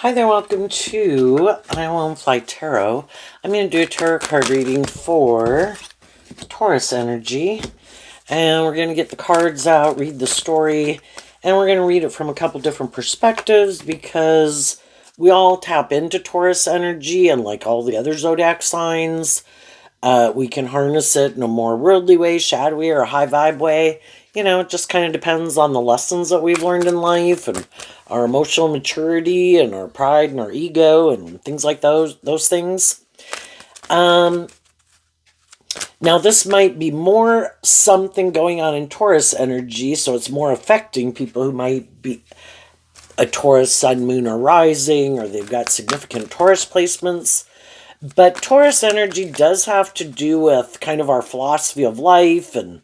Hi there, welcome to I Won't Fly Tarot. I'm going to do a tarot card reading for Taurus energy. And we're going to get the cards out, read the story, and we're going to read it from a couple different perspectives because we all tap into Taurus energy, and like all the other zodiac signs, we can harness it in a more worldly way, shadowy, or a high vibe way. You know, it just kind of depends on the lessons that we've learned in life and our emotional maturity and our pride and our ego and things like those things. Now, this might be more something going on in Taurus energy, so it's more affecting people who might be a Taurus sun, moon, or rising, or they've got significant Taurus placements. But Taurus energy does have to do with kind of our philosophy of life and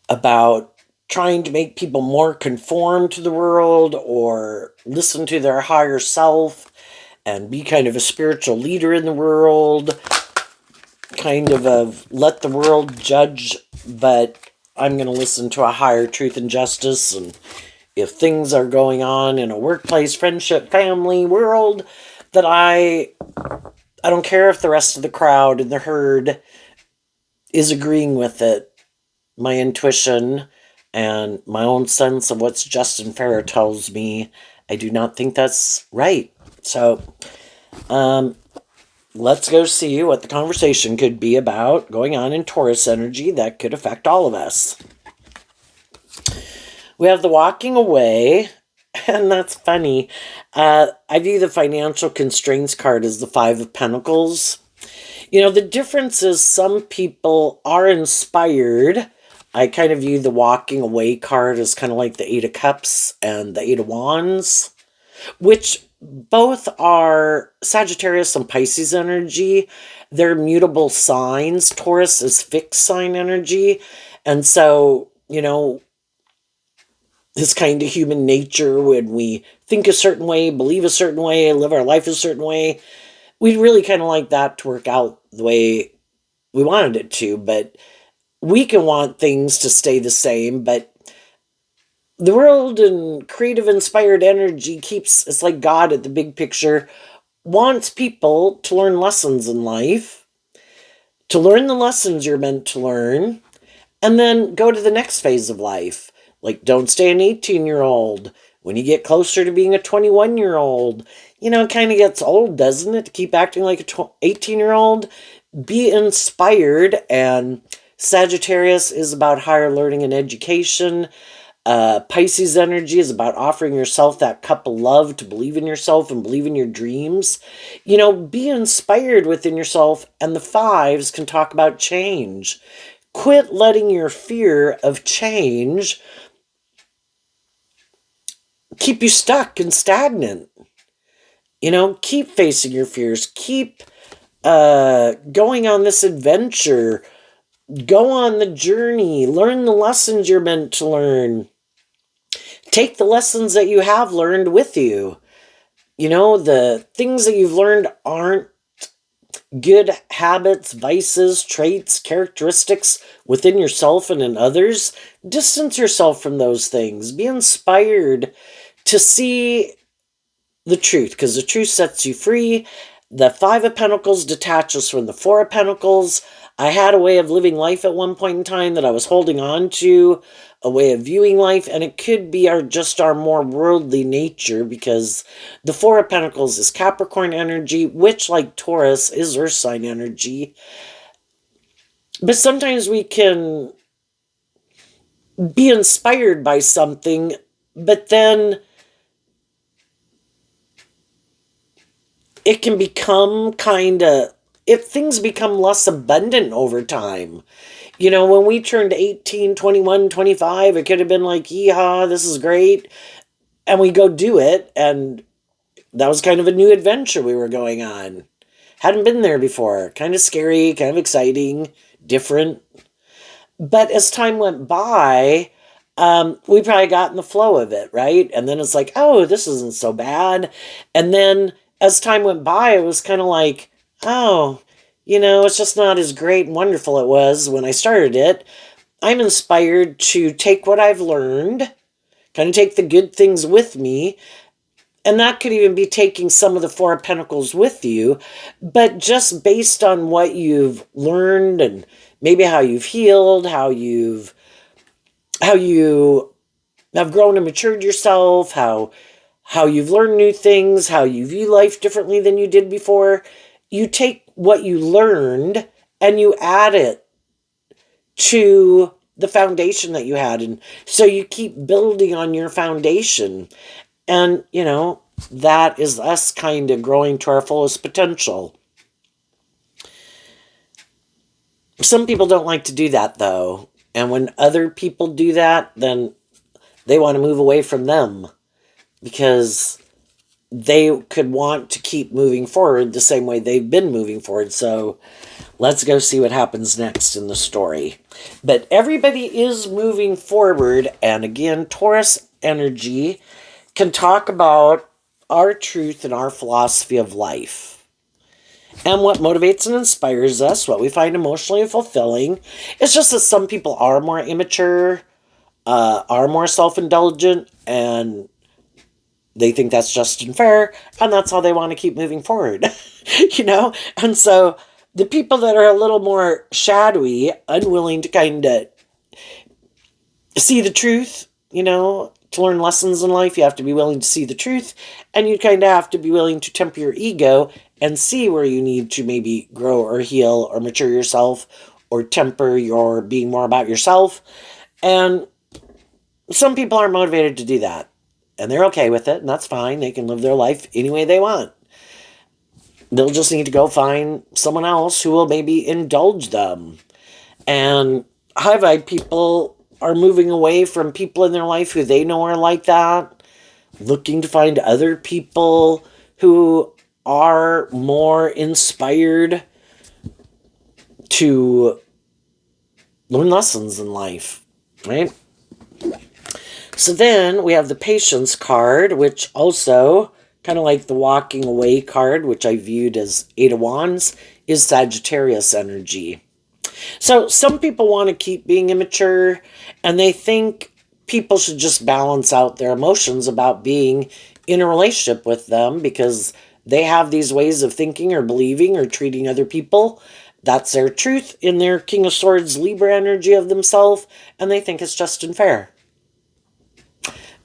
about trying to make people more conform to the world or listen to their higher self and be kind of a spiritual leader in the world, kind of let the world judge, but I'm going to listen to a higher truth and justice. And if things are going on in a workplace, friendship, family, world, that I don't care if the rest of the crowd and the herd is agreeing with it. My intuition and my own sense of what's just and fair tells me I do not think that's right. So, let's go see what the conversation could be about going on in Taurus energy that could affect all of us. We have the walking away, and that's funny. I view the financial constraints card as the Five of Pentacles. You know, the difference is some people are inspired. I kind of view the walking away card as kind of like the Eight of Cups and the Eight of Wands, which both are Sagittarius and Pisces energy. They're mutable signs. Taurus is fixed sign energy. And so, you know, it's kind of human nature when we think a certain way, believe a certain way, live our life a certain way. We'd really kind of like that to work out the way we wanted it to, but we can want things to stay the same, but the world and creative inspired energy keeps, it's like God at the big picture, wants people to learn lessons in life, to learn the lessons you're meant to learn, and then go to the next phase of life. Like, don't stay an 18-year-old. When you get closer to being a 21-year-old, you know, it kind of gets old, doesn't it, to keep acting like a 18-year-old? Be inspired, and Sagittarius is about higher learning and education. Pisces energy is about offering yourself that cup of love to believe in yourself and believe in your dreams. You know, be inspired within yourself, and the fives can talk about change. Quit letting your fear of change keep you stuck and stagnant. You know, keep facing your fears. Keep going on this adventure. Go on the journey. Learn the lessons you're meant to learn. Take the lessons that you have learned with you. You know, the things that you've learned aren't good habits, vices, traits, characteristics within yourself and in others. Distance yourself from those things. Be inspired to see the truth, because the truth sets you free. The Five of Pentacles detaches from the Four of Pentacles. I had a way of living life at one point in time that I was holding on to, a way of viewing life, and it could be just our more worldly nature, because the Four of Pentacles is Capricorn energy, which, like Taurus, is Earth sign energy. But sometimes we can be inspired by something, but then it can become if things become less abundant over time. You know, when we turned 18, 21, 25, it could have been like, yeehaw, this is great. And we go do it, and that was kind of a new adventure we were going on. Hadn't been there before. Kind of scary, kind of exciting, different. But as time went by, we probably got in the flow of it, right? And then it's like, oh, this isn't so bad. And then as time went by, it was kind of like, oh, you know, it's just not as great and wonderful it was when I started it. I'm inspired to take what I've learned, kind of take the good things with me, And that could even be taking some of the Four of Pentacles with you, but just based on what you've learned and maybe how you've healed, how you have grown and matured yourself, how you've learned new things, how you view life differently than you did before. You take what you learned and you add it to the foundation that you had. And so you keep building on your foundation. And, that is us kind of growing to our fullest potential. Some people don't like to do that, though. And when other people do that, then they want to move away from them because they could want to keep moving forward the same way they've been moving forward. So let's go see what happens next in the story. But everybody is moving forward. And again, Taurus energy can talk about our truth and our philosophy of life. And what motivates and inspires us, what we find emotionally fulfilling. It's just that some people are more immature, are more self-indulgent, and they think that's just and fair, and that's how they want to keep moving forward. And so the people that are a little more shadowy, unwilling to kind of see the truth, to learn lessons in life, you have to be willing to see the truth, and you kind of have to be willing to temper your ego and see where you need to maybe grow or heal or mature yourself or temper your being more about yourself. And some people are motivated to do that, and they're okay with it, and that's fine. They can live their life any way they want. They'll just need to go find someone else who will maybe indulge them. And high vibe people are moving away from people in their life who they know are like that, looking to find other people who are more inspired to learn lessons in life, right? So then we have the Patience card, which also, kind of like the Walking Away card, which I viewed as Eight of Wands, is Sagittarius energy. So some people want to keep being immature, and they think people should just balance out their emotions about being in a relationship with them because they have these ways of thinking or believing or treating other people. That's their truth in their King of Swords Libra energy of themselves, and they think it's just and fair.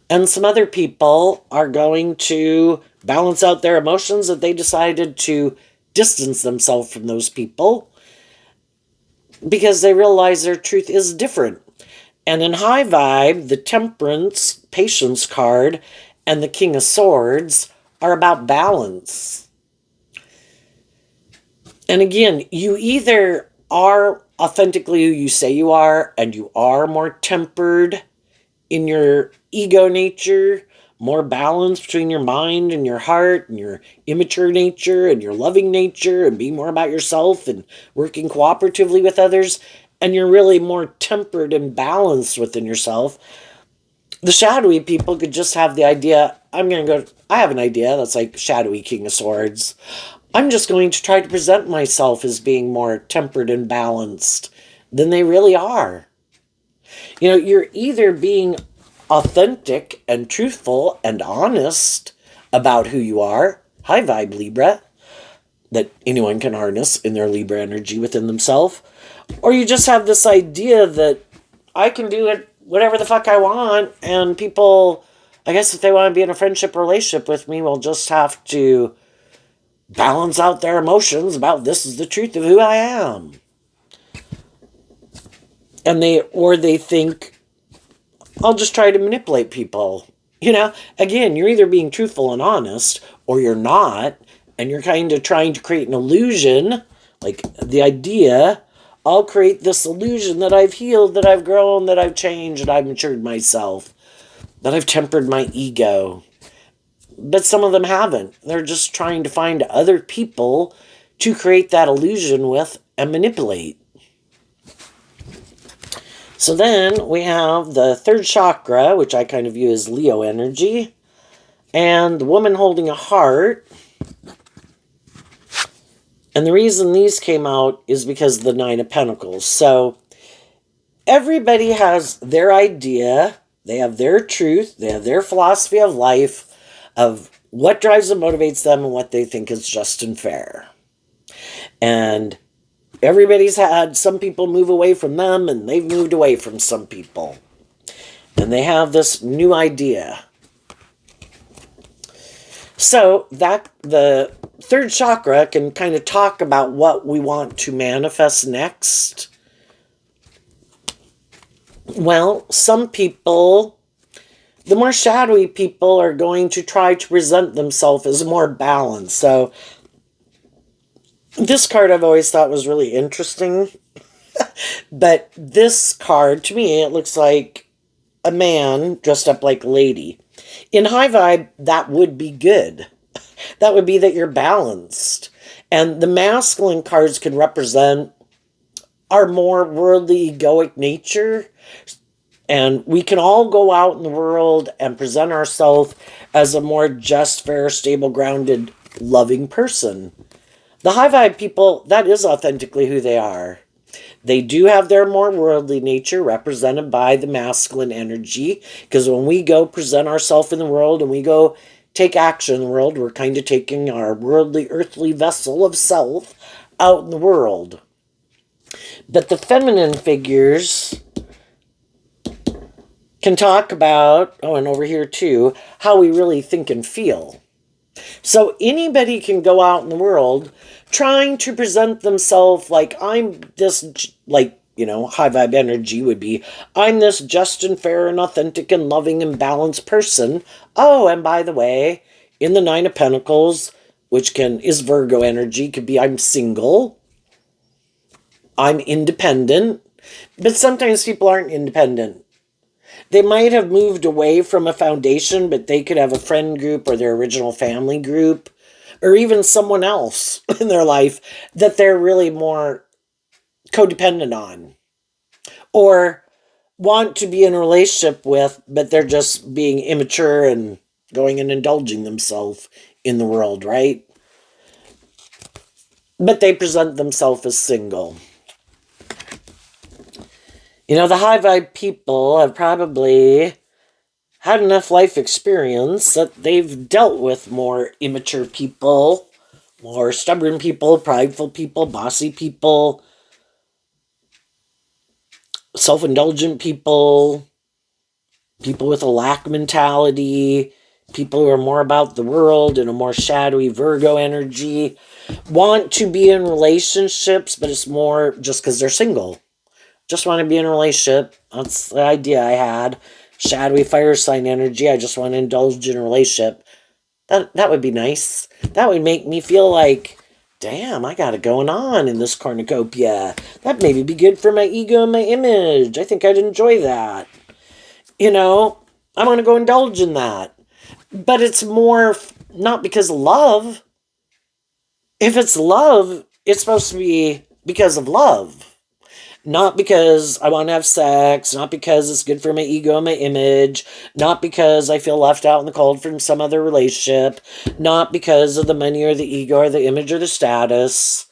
And some other people are going to balance out their emotions that they decided to distance themselves from those people because they realize their truth is different. And in high vibe, the Temperance, Patience card, and the King of Swords are about balance. And again, you either are authentically who you say you are, and you are more tempered in your ego nature, more balance between your mind and your heart and your immature nature and your loving nature and being more about yourself and working cooperatively with others, and you're really more tempered and balanced within yourself. The shadowy people could just have the idea, I have an idea that's like shadowy King of Swords. I'm just going to try to present myself as being more tempered and balanced than they really are. You're either being authentic and truthful and honest about who you are, high vibe Libra, that anyone can harness in their Libra energy within themselves, or you just have this idea that I can do it whatever the fuck I want, and people, I guess if they want to be in a friendship relationship with me, will just have to balance out their emotions about this is the truth of who I am. And they think, I'll just try to manipulate people. Again, you're either being truthful and honest, or you're not, and you're kind of trying to create an illusion, like the idea, I'll create this illusion that I've healed, that I've grown, that I've changed, that I've matured myself, that I've tempered my ego. But some of them haven't. They're just trying to find other people to create that illusion with and manipulate. So then we have the third chakra, which I kind of view as Leo energy, and the woman holding a heart. And the reason these came out is because of the Nine of Pentacles. So everybody has their idea, they have their truth, they have their philosophy of life, of what drives and motivates them and what they think is just and fair. And everybody's had some people move away from them, and they've moved away from some people. And they have this new idea. So that the third chakra can kind of talk about what we want to manifest next. Well, some people, the more shadowy people, are going to try to present themselves as more balanced. So this card I've always thought was really interesting. But this card, to me, it looks like a man dressed up like a lady. In high vibe, that would be good. That would be that you're balanced. And the masculine cards could represent our more worldly, egoic nature. And we can all go out in the world and present ourselves as a more just, fair, stable, grounded, loving person. The high vibe people, that is authentically who they are. They do have their more worldly nature represented by the masculine energy, because when we go present ourselves in the world and we go take action in the world, we're kind of taking our worldly, earthly vessel of self out in the world. But the feminine figures can talk about, oh, and over here too, how we really think and feel. So anybody can go out in the world trying to present themselves like I'm this, like, you know, high vibe energy would be, I'm this just and fair and authentic and loving and balanced person. Oh, and by the way, in the Nine of Pentacles, which is Virgo energy, could be I'm single, I'm independent, but sometimes people aren't independent. They might have moved away from a foundation, but they could have a friend group or their original family group, or even someone else in their life that they're really more codependent on, or want to be in a relationship with, but they're just being immature and going and indulging themselves in the world, right? But they present themselves as single. You know, the high vibe people have probably had enough life experience that they've dealt with more immature people, more stubborn people, prideful people, bossy people, self-indulgent people, people with a lack mentality, people who are more about the world and a more shadowy Virgo energy, want to be in relationships, but it's more just because they're single. Just want to be in a relationship. That's the idea I had. Shadowy fire sign energy. I just want to indulge in a relationship. That would be nice. That would make me feel like, damn, I got it going on in this cornucopia. That maybe be good for my ego and my image. I think I'd enjoy that. You know, I want to go indulge in that. But it's more not because of love. If it's love, it's supposed to be because of love. Not because I want to have sex, not because it's good for my ego and my image, not because I feel left out in the cold from some other relationship, not because of the money or the ego or the image or the status.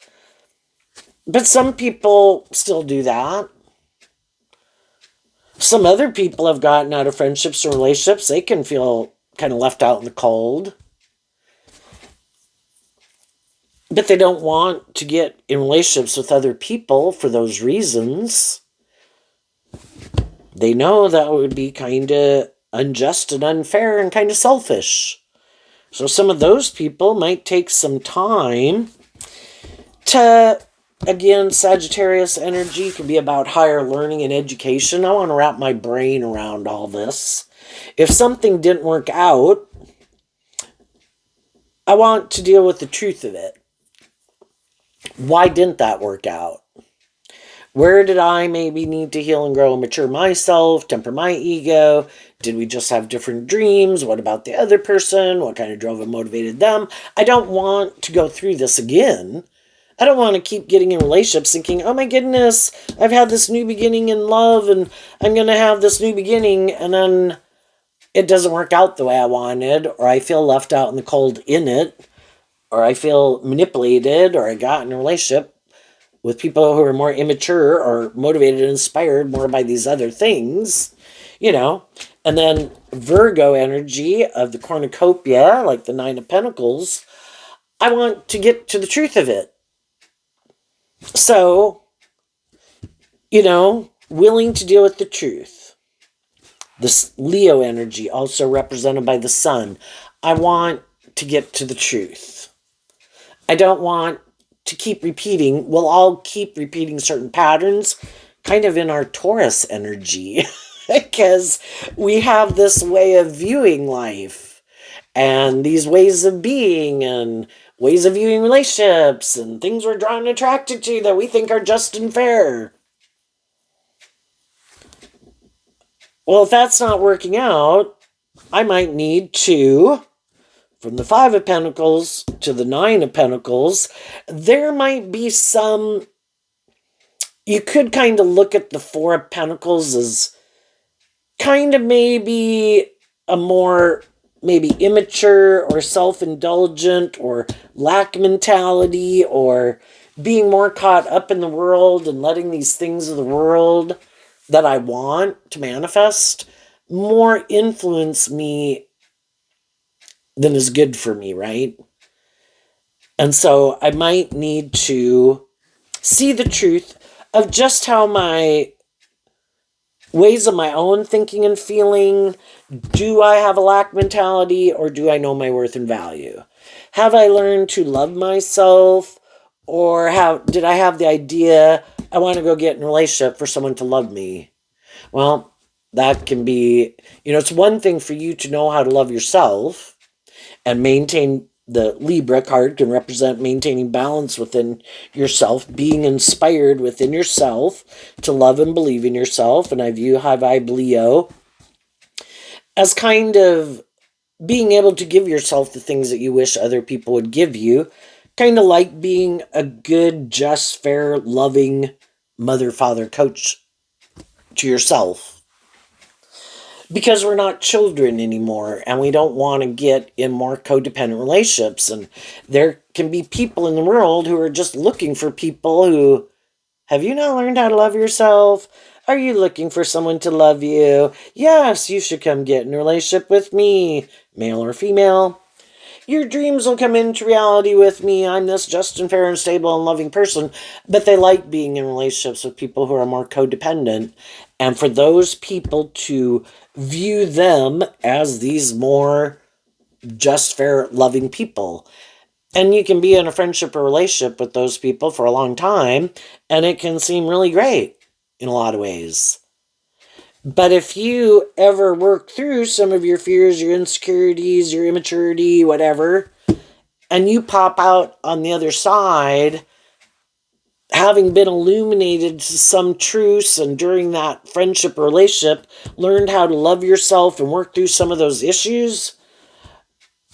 But some people still do that. Some other people have gotten out of friendships or relationships. They can feel kind of left out in the cold. But they don't want to get in relationships with other people for those reasons. They know that would be kind of unjust and unfair and kind of selfish. So some of those people might take some time to, again, Sagittarius energy can be about higher learning and education. I want to wrap my brain around all this. If something didn't work out, I want to deal with the truth of it. Why didn't that work out? Where did I maybe need to heal and grow and mature myself, temper my ego? Did we just have different dreams? What about the other person? What kind of drove and motivated them? I don't want to go through this again. I don't want to keep getting in relationships thinking, oh my goodness, I've had this new beginning in love and I'm going to have this new beginning, and then it doesn't work out the way I wanted, or I feel left out in the cold in it, or I feel manipulated, or I got in a relationship with people who are more immature or motivated and inspired more by these other things. you know. And then Virgo energy of the cornucopia, like the Nine of Pentacles, I want to get to the truth of it. So, willing to deal with the truth. This Leo energy, also represented by the sun. I want to get to the truth. I don't want to keep repeating. We'll all keep repeating certain patterns, kind of in our Taurus energy, because we have this way of viewing life and these ways of being and ways of viewing relationships and things we're drawn and attracted to that we think are just and fair. Well, if that's not working out, I might need to, from the Five of Pentacles to the Nine of Pentacles, there might be some, you could kind of look at the Four of Pentacles as kind of maybe a more, maybe immature or self-indulgent or lack mentality, or being more caught up in the world and letting these things of the world that I want to manifest more influence me than is good for me, right? And so I might need to see the truth of just how my ways of my own thinking and feeling, do I have a lack mentality, or do I know my worth and value? Have I learned to love myself, or did I have the idea I want to go get in a relationship for someone to love me? Well, that can be, it's one thing for you to know how to love yourself and maintain. The Libra card can represent maintaining balance within yourself, being inspired within yourself to love and believe in yourself. And I view High Vibe Leo as kind of being able to give yourself the things that you wish other people would give you. Kind of like being a good, just, fair, loving mother, father, coach to yourself. Because we're not children anymore, and we don't want to get in more codependent relationships. And there can be people in the world who are just looking for people who, have you not learned how to love yourself? Are you looking for someone to love you? Yes, you should come get in a relationship with me, male or female. Your dreams will come into reality with me. I'm this just and fair and stable and loving person. But they like being in relationships with people who are more codependent. And for those people to view them as these more just, fair, loving people. And you can be in a friendship or relationship with those people for a long time, and it can seem really great in a lot of ways. But if you ever work through some of your fears, your insecurities, your immaturity, whatever, and you pop out on the other side, having been illuminated to some truths, and during that friendship or relationship, learned how to love yourself and work through some of those issues,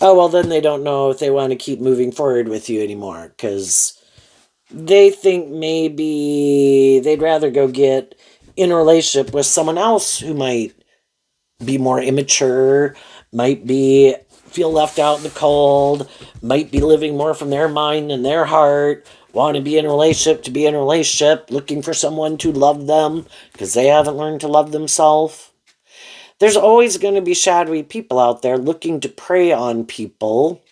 oh, well, then they don't know if they want to keep moving forward with you anymore, because they think maybe they'd rather go get in a relationship with someone else who might be more immature, might be feel left out in the cold, might be living more from their mind and their heart, want to be in a relationship to be in a relationship, looking for someone to love them because they haven't learned to love themselves. There's always going to be shadowy people out there looking to prey on people.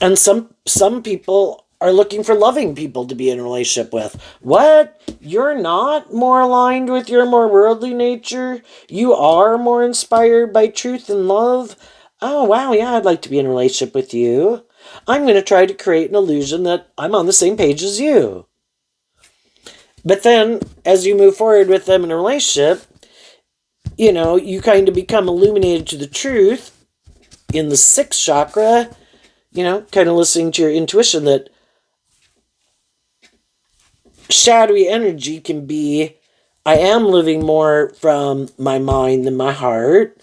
And some people are looking for loving people to be in a relationship with. What? You're not more aligned with your more worldly nature? You are more inspired by truth and love? Oh, wow, yeah, I'd like to be in a relationship with you. I'm going to try to create an illusion that I'm on the same page as you. But then, as you move forward with them in a relationship, you kind of become illuminated to the truth in the sixth chakra, kind of listening to your intuition, that shadowy energy can be, I am living more from my mind than my heart.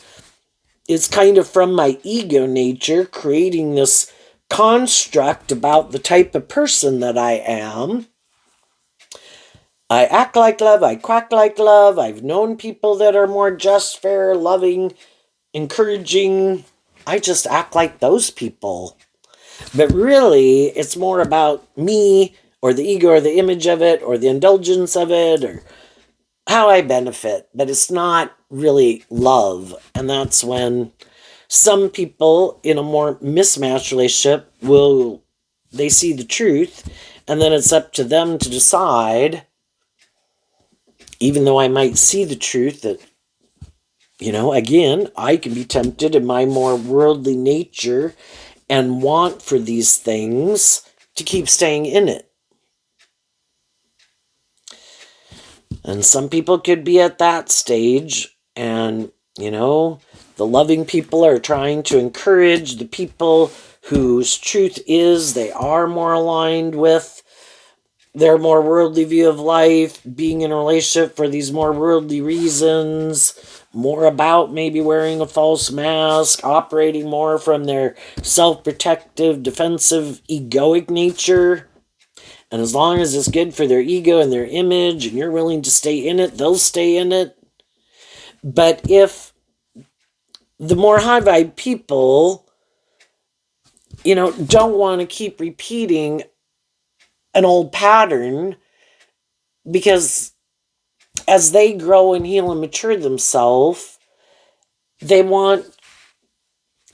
It's kind of from my ego nature, creating this construct about the type of person that I am. I act like love, I quack like love. I've known people that are more just, fair, loving, encouraging. I just act like those people. But really, it's more about me, or the ego, or the image of it, or the indulgence of it, or how I benefit, but it's not really love. And that's when some people in a more mismatched relationship they see the truth, and then it's up to them to decide, even though I might see the truth, that, again, I can be tempted in my more worldly nature and want for these things to keep staying in it. And some people could be at that stage, and, the loving people are trying to encourage the people whose truth is they are more aligned with their more worldly view of life, being in a relationship for these more worldly reasons, more about maybe wearing a false mask, operating more from their self-protective, defensive, egoic nature. And as long as it's good for their ego and their image and you're willing to stay in it, they'll stay in it. But if the more high vibe people, don't want to keep repeating an old pattern, because as they grow and heal and mature themselves, they want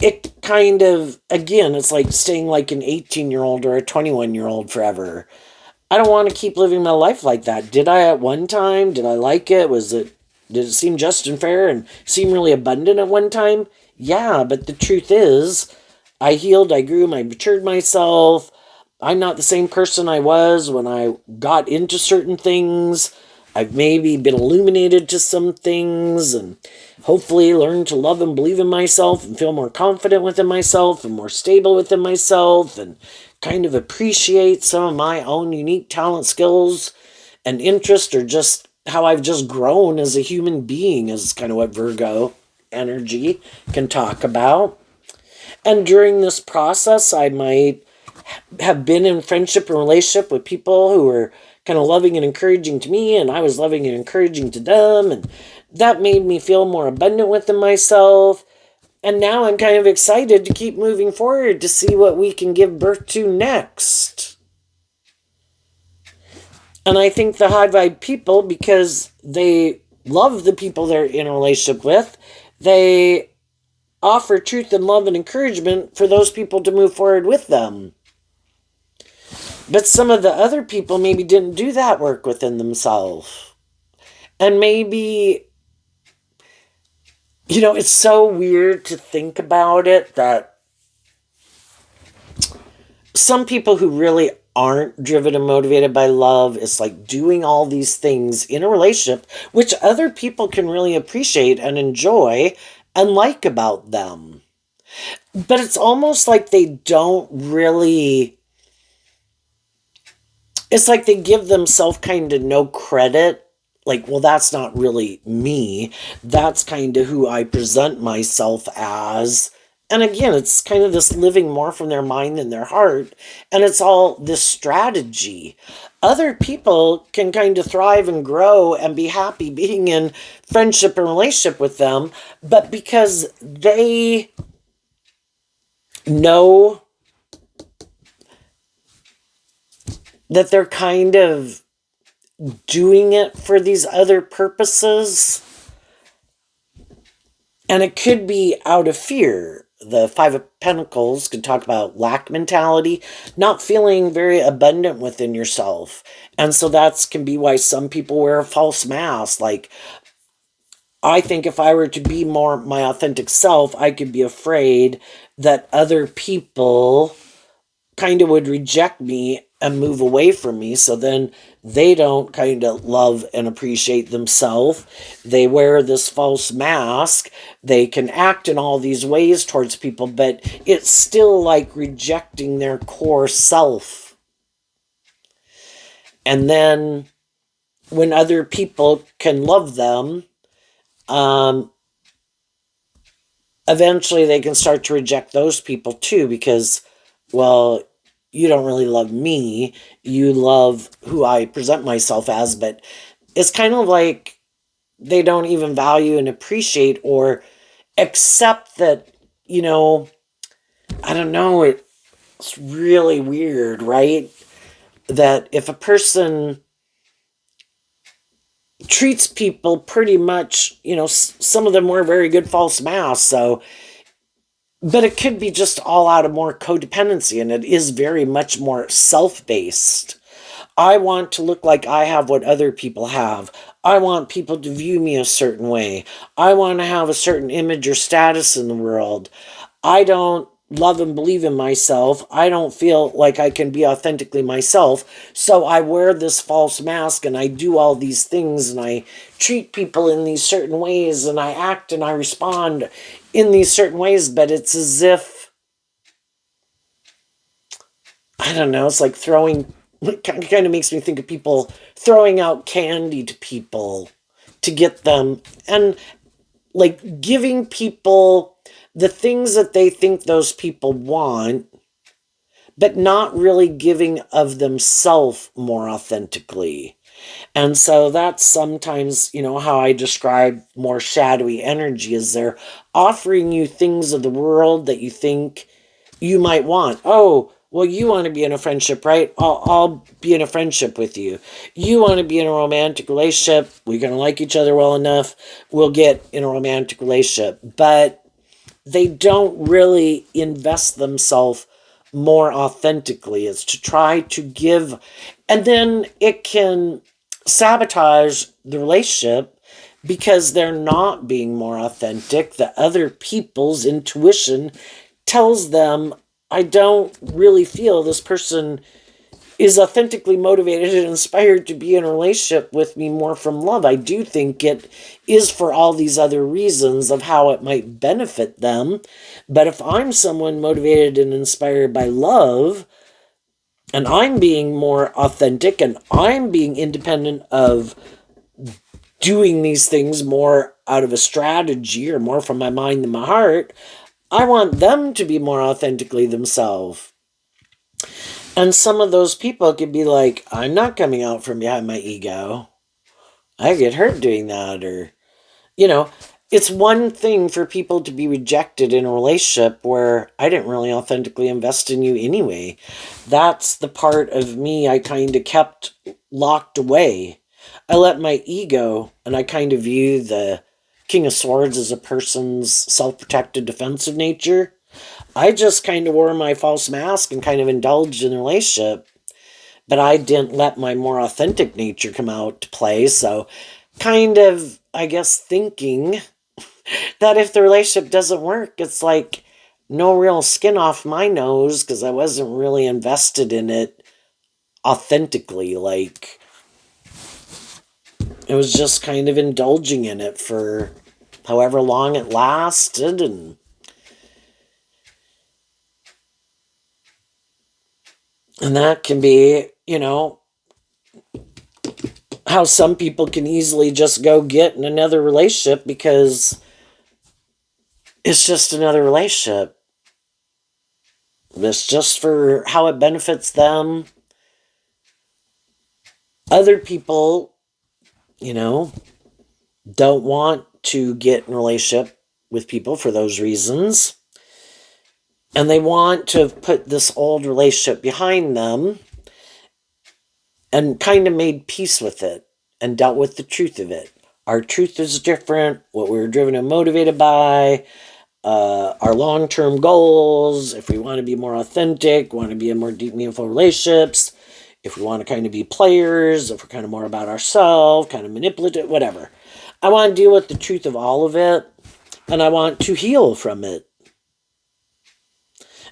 it kind of, again, it's like staying like an 18-year-old or a 21-year-old forever. I don't want to keep living my life like that. Did I at one time? Did I like it? Did it seem just and fair and seem really abundant at one time? Yeah, but the truth is, I healed, I grew, I matured myself. I'm not the same person I was when I got into certain things. I've maybe been illuminated to some things and hopefully learned to love and believe in myself and feel more confident within myself and more stable within myself and kind of appreciate some of my own unique talent, skills, and interest, or just how I've just grown as a human being, is kind of what Virgo energy can talk about. And during this process, I might have been in friendship and relationship with people who were kind of loving and encouraging to me, and I was loving and encouraging to them, and that made me feel more abundant within myself. And now I'm kind of excited to keep moving forward to see what we can give birth to next. And I think the high vibe people, because they love the people they're in a relationship with, they offer truth and love and encouragement for those people to move forward with them. But some of the other people maybe didn't do that work within themselves. And maybe, it's so weird to think about it, that some people who really aren't driven and motivated by love, it's like doing all these things in a relationship, which other people can really appreciate and enjoy and like about them. But it's almost like they don't really, it's like they give themselves kind of no credit. Like, well, that's not really me. That's kind of who I present myself as. And again, it's kind of this living more from their mind than their heart. And it's all this strategy. Other people can kind of thrive and grow and be happy being in friendship and relationship with them. But because they know that they're kind of doing it for these other purposes, and it could be out of fear. The Five of Pentacles could talk about lack mentality, not feeling very abundant within yourself. And so that can be why some people wear a false mask. Like, I think if I were to be more my authentic self, I could be afraid that other people kind of would reject me and move away from me. So then they don't kind of love and appreciate themselves. They wear this false mask. They can act in all these ways towards people, but it's still like rejecting their core self. And then when other people can love them, eventually they can start to reject those people too, because, well, you don't really love me. You love who I present myself as. But it's kind of like they don't even value and appreciate or accept that, I don't know, it's really weird, right? That if a person treats people pretty much, some of them wear very good false masks. So, but it could be just all out of more codependency, and it is very much more self-based. I want to look like I have what other people have. I want people to view me a certain way. I want to have a certain image or status in the world. I don't love and believe in myself. I don't feel like I can be authentically myself. So I wear this false mask and I do all these things and I treat people in these certain ways and I act and I respond in these certain ways. But it's as if, I don't know, it's like it kind of makes me think of people throwing out candy to people to get them, and like giving people the things that they think those people want, but not really giving of themselves more authentically. And so that's sometimes, how I describe more shadowy energy is they're offering you things of the world that you think you might want. Oh, well, you want to be in a friendship, right? I'll be in a friendship with you. You want to be in a romantic relationship. We're going to like each other well enough. We'll get in a romantic relationship. But they don't really invest themselves more authentically. It's to try to give, and then it can sabotage the relationship because they're not being more authentic. The other people's intuition tells them, I don't really feel this person is authentically motivated and inspired to be in a relationship with me more from love. I do think it is for all these other reasons of how it might benefit them. But if I'm someone motivated and inspired by love, and I'm being more authentic and I'm being independent of doing these things more out of a strategy or more from my mind than my heart, I want them to be more authentically themselves. And some of those people could be like, I'm not coming out from behind my ego. I get hurt doing that. Or, you know, it's one thing for people to be rejected in a relationship where I didn't really authentically invest in you anyway. That's the part of me I kind of kept locked away. I let my ego, and I kind of view the King of Swords as a person's self-protected defensive nature. I just kind of wore my false mask and kind of indulged in the relationship, but I didn't let my more authentic nature come out to play. So, kind of, I guess, thinking that if the relationship doesn't work, it's like no real skin off my nose because I wasn't really invested in it authentically. Like, it was just kind of indulging in it for however long it lasted. And that can be, how some people can easily just go get in another relationship because it's just another relationship. It's just for how it benefits them. Other people, don't want to get in a relationship with people for those reasons. And they want to put this old relationship behind them and kind of made peace with it and dealt with the truth of it. Our truth is different, what we were driven and motivated by, our long-term goals, if we want to be more authentic, want to be in more deep, meaningful relationships, if we want to kind of be players, if we're kind of more about ourselves, kind of manipulative, whatever. I want to deal with the truth of all of it, and I want to heal from it.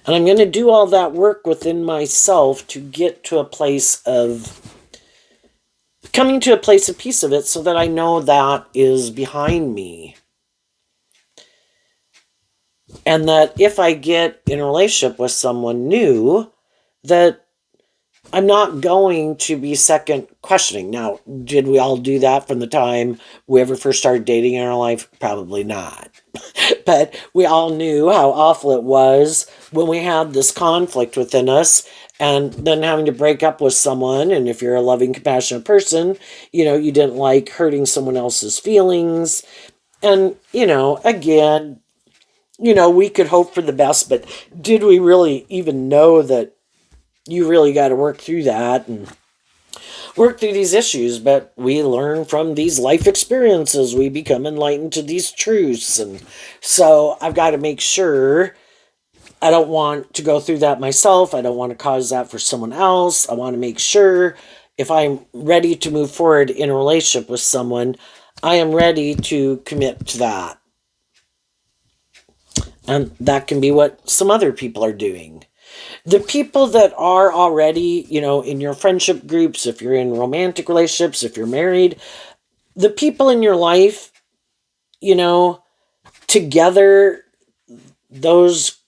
And I'm going to do all that work within myself to get to a place of coming to a place of peace of it so that I know that is behind me. And that if I get in a relationship with someone new, that I'm not going to be second questioning. Now, did we all do that from the time we ever first started dating in our life? Probably not. But we all knew how awful it was when we had this conflict within us and then having to break up with someone. And if you're a loving, compassionate person, you didn't like hurting someone else's feelings. And, again, we could hope for the best, but did we really even know that you really got to work through that? And work through these issues, but we learn from these life experiences. We become enlightened to these truths. And so I've got to make sure I don't want to go through that myself. I don't want to cause that for someone else. I want to make sure if I'm ready to move forward in a relationship with someone, I am ready to commit to that. And that can be what some other people are doing. The people that are already, in your friendship groups, if you're in romantic relationships, if you're married, the people in your life, together, those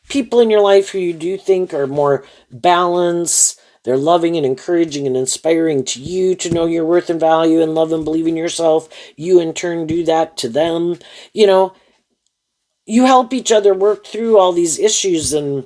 people in your life who you do think are more balanced, they're loving and encouraging and inspiring to you to know your worth and value and love and believe in yourself. You in turn do that to them. You help each other work through all these issues and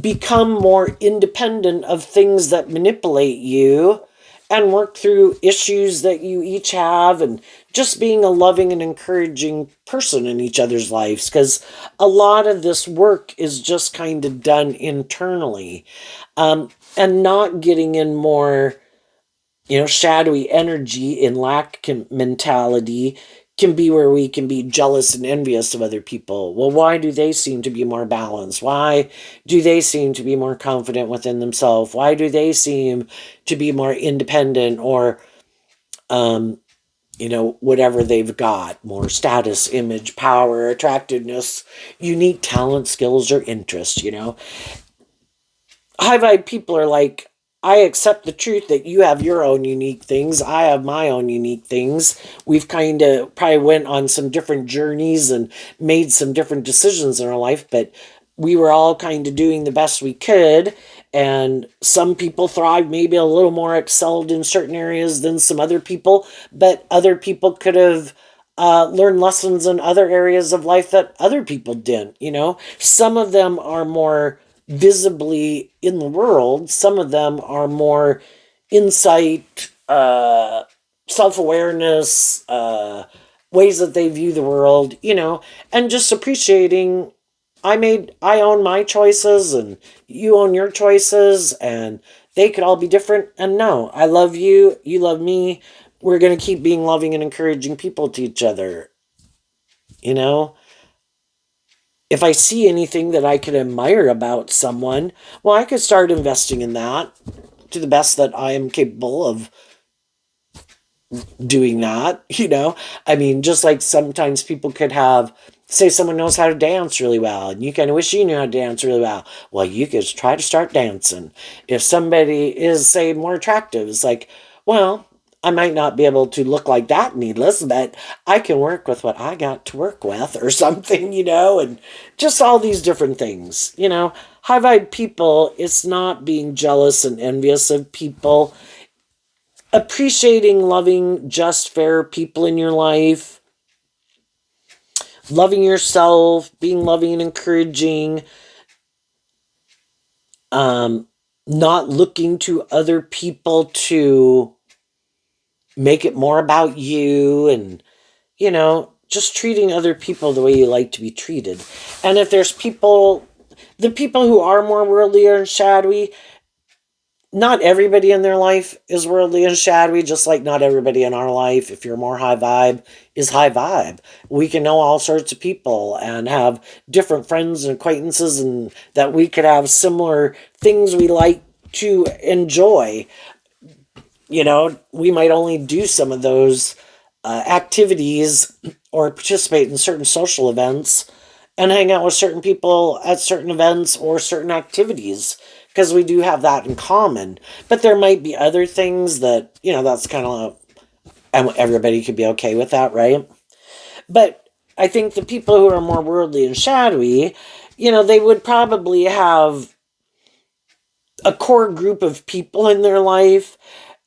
become more independent of things that manipulate you and work through issues that you each have, and just being a loving and encouraging person in each other's lives, because a lot of this work is just kind of done internally, and not getting in more shadowy energy in lack mentality can be where we can be jealous and envious of other people. Well, why do they seem to be more balanced? Why do they seem to be more confident within themselves? Why do they seem to be more independent, or, whatever they've got, more status, image, power, attractiveness, unique talent, skills, or interests, High vibe people are like, I accept the truth that you have your own unique things. I have my own unique things. We've kind of probably went on some different journeys and made some different decisions in our life, but we were all kind of doing the best we could. And some people thrive, maybe a little more excelled in certain areas than some other people, but other people could have learned lessons in other areas of life that other people didn't. Some of them are more visibly in the world. Some of them are more insight, self-awareness, ways that they view the world, and just appreciating I own my choices and you own your choices, and they could all be different. And no, I love you, you love me. We're going to keep being loving and encouraging people to each other. If I see anything that I could admire about someone, well, I could start investing in that to the best that I am capable of doing that, I mean, just like sometimes people could have, say someone knows how to dance really well, and you kind of wish you knew how to dance really well. Well, you could try to start dancing. If somebody is, say, more attractive, it's like, well, I might not be able to look like that needless, but I can work with what I got to work with or something, and just all these different things, High vibe people, it's not being jealous and envious of people. Appreciating, loving, just, fair people in your life. Loving yourself, being loving and encouraging. Not looking to other people to make it more about you, and just treating other people the way you like to be treated. And if there's the people who are more worldly and shadowy, not everybody in their life is worldly and shadowy, just like not everybody in our life, if you're more high vibe, is high vibe. We can know all sorts of people and have different friends and acquaintances, and that we could have similar things we like to enjoy. We might only do some of those activities or participate in certain social events and hang out with certain people at certain events or certain activities, because we do have that in common. But there might be other things that, that's kind of, and everybody could be okay with that, right? But I think the people who are more worldly and shadowy, they would probably have a core group of people in their life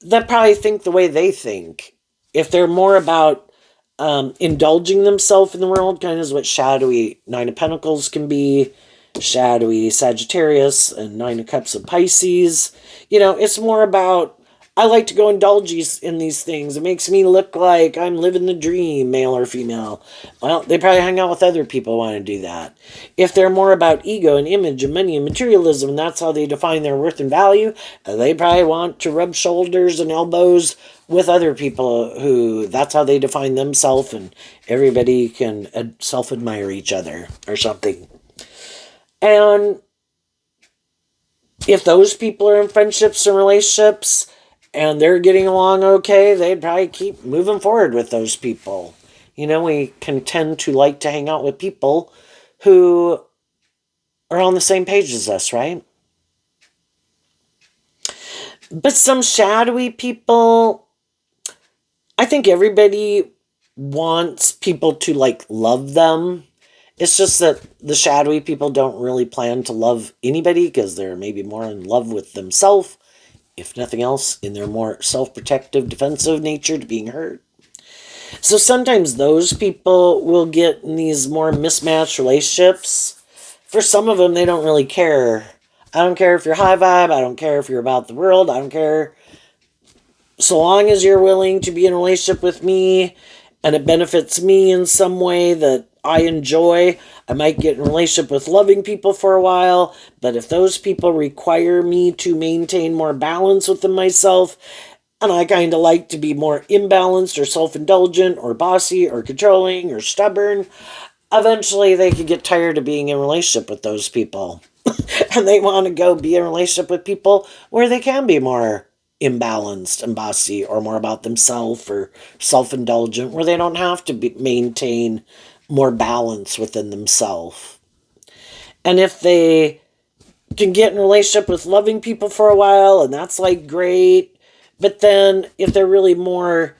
that probably think the way they think. If they're more about indulging themselves in the world, kind of is what shadowy Nine of Pentacles can be, shadowy Sagittarius and Nine of Cups of Pisces. It's more about, I like to go indulge in these things. It makes me look like I'm living the dream, male or female. Well, they probably hang out with other people who want to do that. If they're more about ego and image and money and materialism, and that's how they define their worth and value, they probably want to rub shoulders and elbows with other people who that's how they define themselves, and everybody can self-admire each other or something. And if those people are in friendships and relationships and they're getting along okay, they'd probably keep moving forward with those people. We can tend to like to hang out with people who are on the same page as us, right? But some shadowy people, I think everybody wants people to love them. It's just that the shadowy people don't really plan to love anybody because they're maybe more in love with themselves, if nothing else, in their more self-protective, defensive nature to being hurt. So sometimes those people will get in these more mismatched relationships. For some of them, they don't really care. I don't care if you're high vibe. I don't care if you're about the world. I don't care. So long as you're willing to be in a relationship with me and it benefits me in some way that I enjoy, I might get in a relationship with loving people for a while, but if those people require me to maintain more balance within myself, and I kind of like to be more imbalanced or self-indulgent or bossy or controlling or stubborn, eventually they could get tired of being in a relationship with those people. And they want to go be in a relationship with people where they can be more imbalanced and bossy or more about themselves or self-indulgent, where they don't have to maintain more balance within themselves. And if they can get in a relationship with loving people for a while, and that's great, but then if they're really more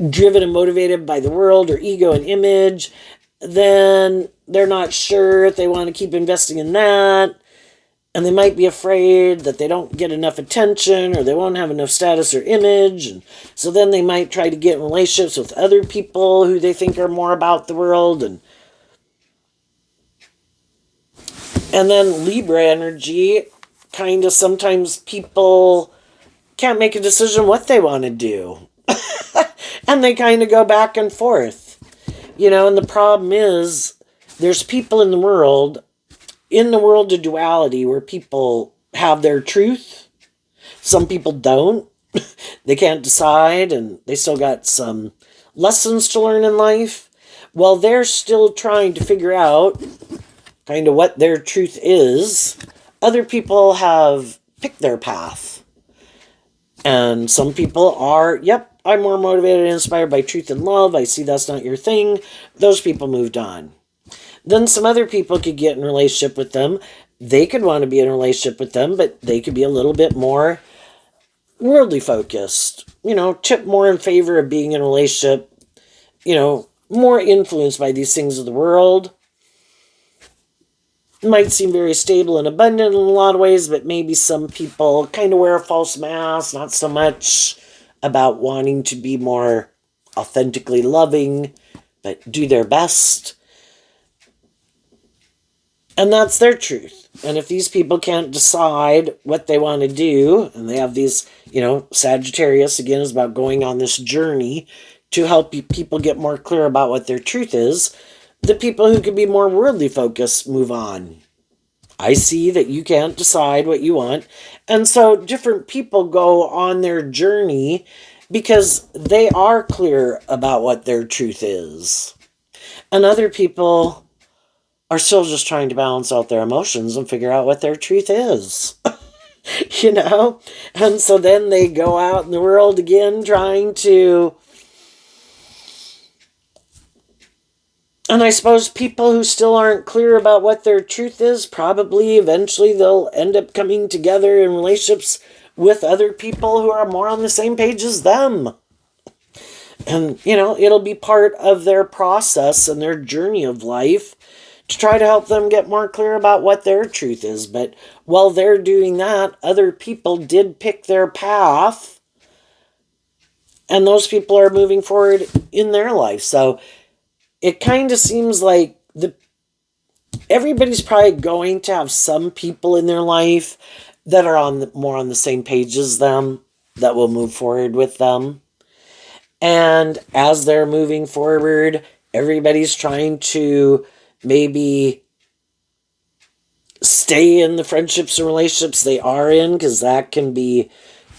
driven and motivated by the world or ego and image, then they're not sure if they want to keep investing in that. And they might be afraid that they don't get enough attention or they won't have enough status or image. And so then they might try to get in relationships with other people who they think are more about the world. And then Libra energy, kind of sometimes people can't make a decision what they want to do. And they kind of go back and forth. And the problem is there's people in the world of duality where people have their truth. Some people don't. They can't decide and they still got some lessons to learn in life. Well, they're still trying to figure out kind of what their truth is. Other people have picked their path. And some people are, yep, I'm more motivated and inspired by truth and love. I see that's not your thing. Those people moved on. Then some other people could get in a relationship with them. They could want to be in a relationship with them, but they could be a little bit more worldly focused. Tip more in favor of being in a relationship, more influenced by these things of the world. It might seem very stable and abundant in a lot of ways, but maybe some people kind of wear a false mask, not so much about wanting to be more authentically loving, but do their best. And that's their truth. And if these people can't decide what they want to do, and they have these, Sagittarius, again, is about going on this journey to help people get more clear about what their truth is, the people who could be more worldly focused move on. I see that you can't decide what you want. And so different people go on their journey because they are clear about what their truth is. And other people are still just trying to balance out their emotions and figure out what their truth is. And so then they go out in the world again trying to... And I suppose people who still aren't clear about what their truth is, probably eventually they'll end up coming together in relationships with other people who are more on the same page as them. And, it'll be part of their process and their journey of life to try to help them get more clear about what their truth is. But while they're doing that, other people did pick their path, and those people are moving forward in their life. So it kind of seems like everybody's probably going to have some people in their life that are more on the same page as them, that will move forward with them. And as they're moving forward, everybody's trying to maybe stay in the friendships and relationships they are in, because that can be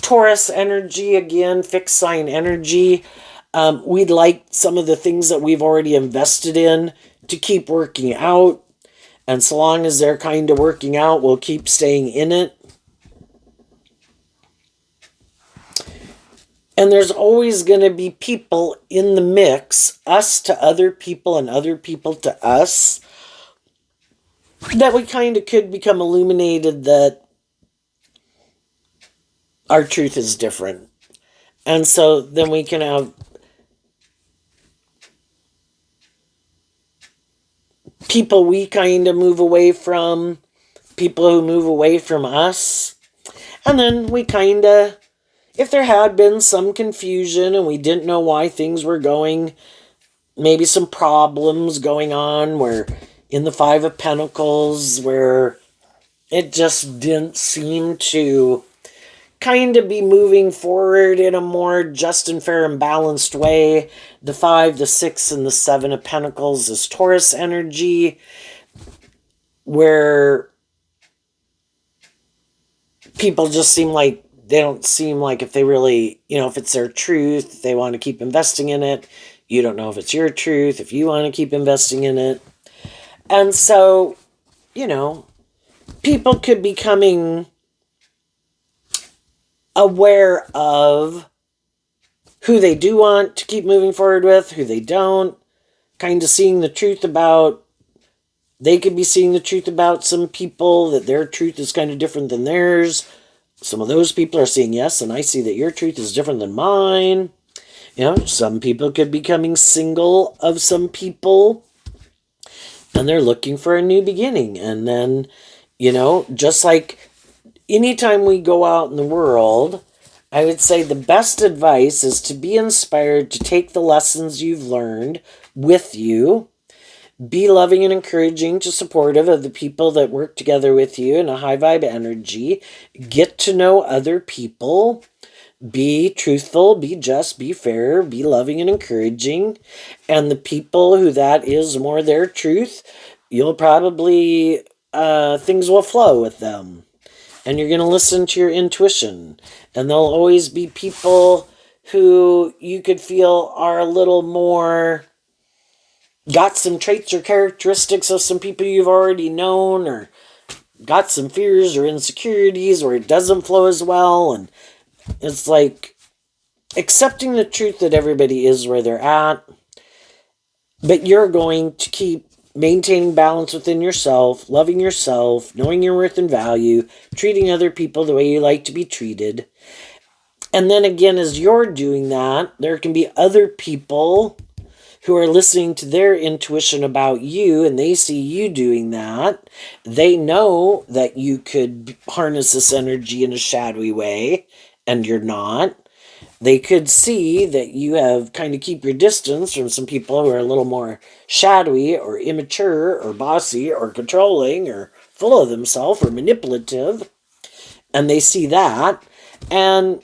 Taurus energy again, fixed sign energy. We'd like some of the things that we've already invested in to keep working out. And so long as they're kind of working out, we'll keep staying in it. And there's always going to be people in the mix, us to other people and other people to us, that we kind of could become illuminated that our truth is different. And so then we can have people we kind of move away from, people who move away from us. And then we kind of, if there had been some confusion and we didn't know why things were going, maybe some problems going on where in the Five of Pentacles, where it just didn't seem to kind of be moving forward in a more just and fair and balanced way. The 5, the 6, and the 7 of Pentacles is Taurus energy, where people just seem like they don't seem like if they really, if it's their truth, they want to keep investing in it. You don't know if it's your truth, if you want to keep investing in it. And so, people could be coming aware of who they do want to keep moving forward with, who they don't, kind of seeing the truth about, they could be seeing the truth about some people, that their truth is kind of different than theirs. Some of those people are seeing, yes, and I see that your truth is different than mine. Some people could be becoming single of some people, and they're looking for a new beginning. And then, just like anytime we go out in the world, I would say the best advice is to be inspired to take the lessons you've learned with you. Be loving and encouraging to supportive of the people that work together with you in a high vibe energy. Get to know other people. Be truthful, be just, be fair, be loving and encouraging. And the people who that is more their truth, you'll probably, things will flow with them. And you're going to listen to your intuition. And there'll always be people who you could feel are a little more, got some traits or characteristics of some people you've already known, or got some fears or insecurities, or it doesn't flow as well. And it's like accepting the truth that everybody is where they're at, but you're going to keep maintaining balance within yourself, loving yourself, knowing your worth and value, treating other people the way you like to be treated. And then again, as you're doing that, there can be other people who are listening to their intuition about you, and they see you doing that. They know that you could harness this energy in a shadowy way, and you're not. They could see that you have kind of keep your distance from some people who are a little more shadowy or immature or bossy or controlling or full of themselves or manipulative. And they see that. And,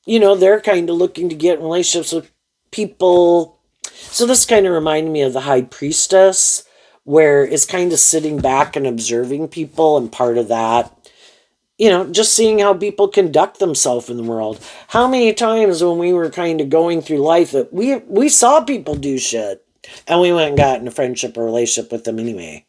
they're kind of looking to get in relationships with people. So this kind of reminded me of the High Priestess, where it's kind of sitting back and observing people, and part of that, just seeing how people conduct themselves in the world. How many times when we were kind of going through life that we saw people do shit, and we went and got in a friendship or relationship with them anyway.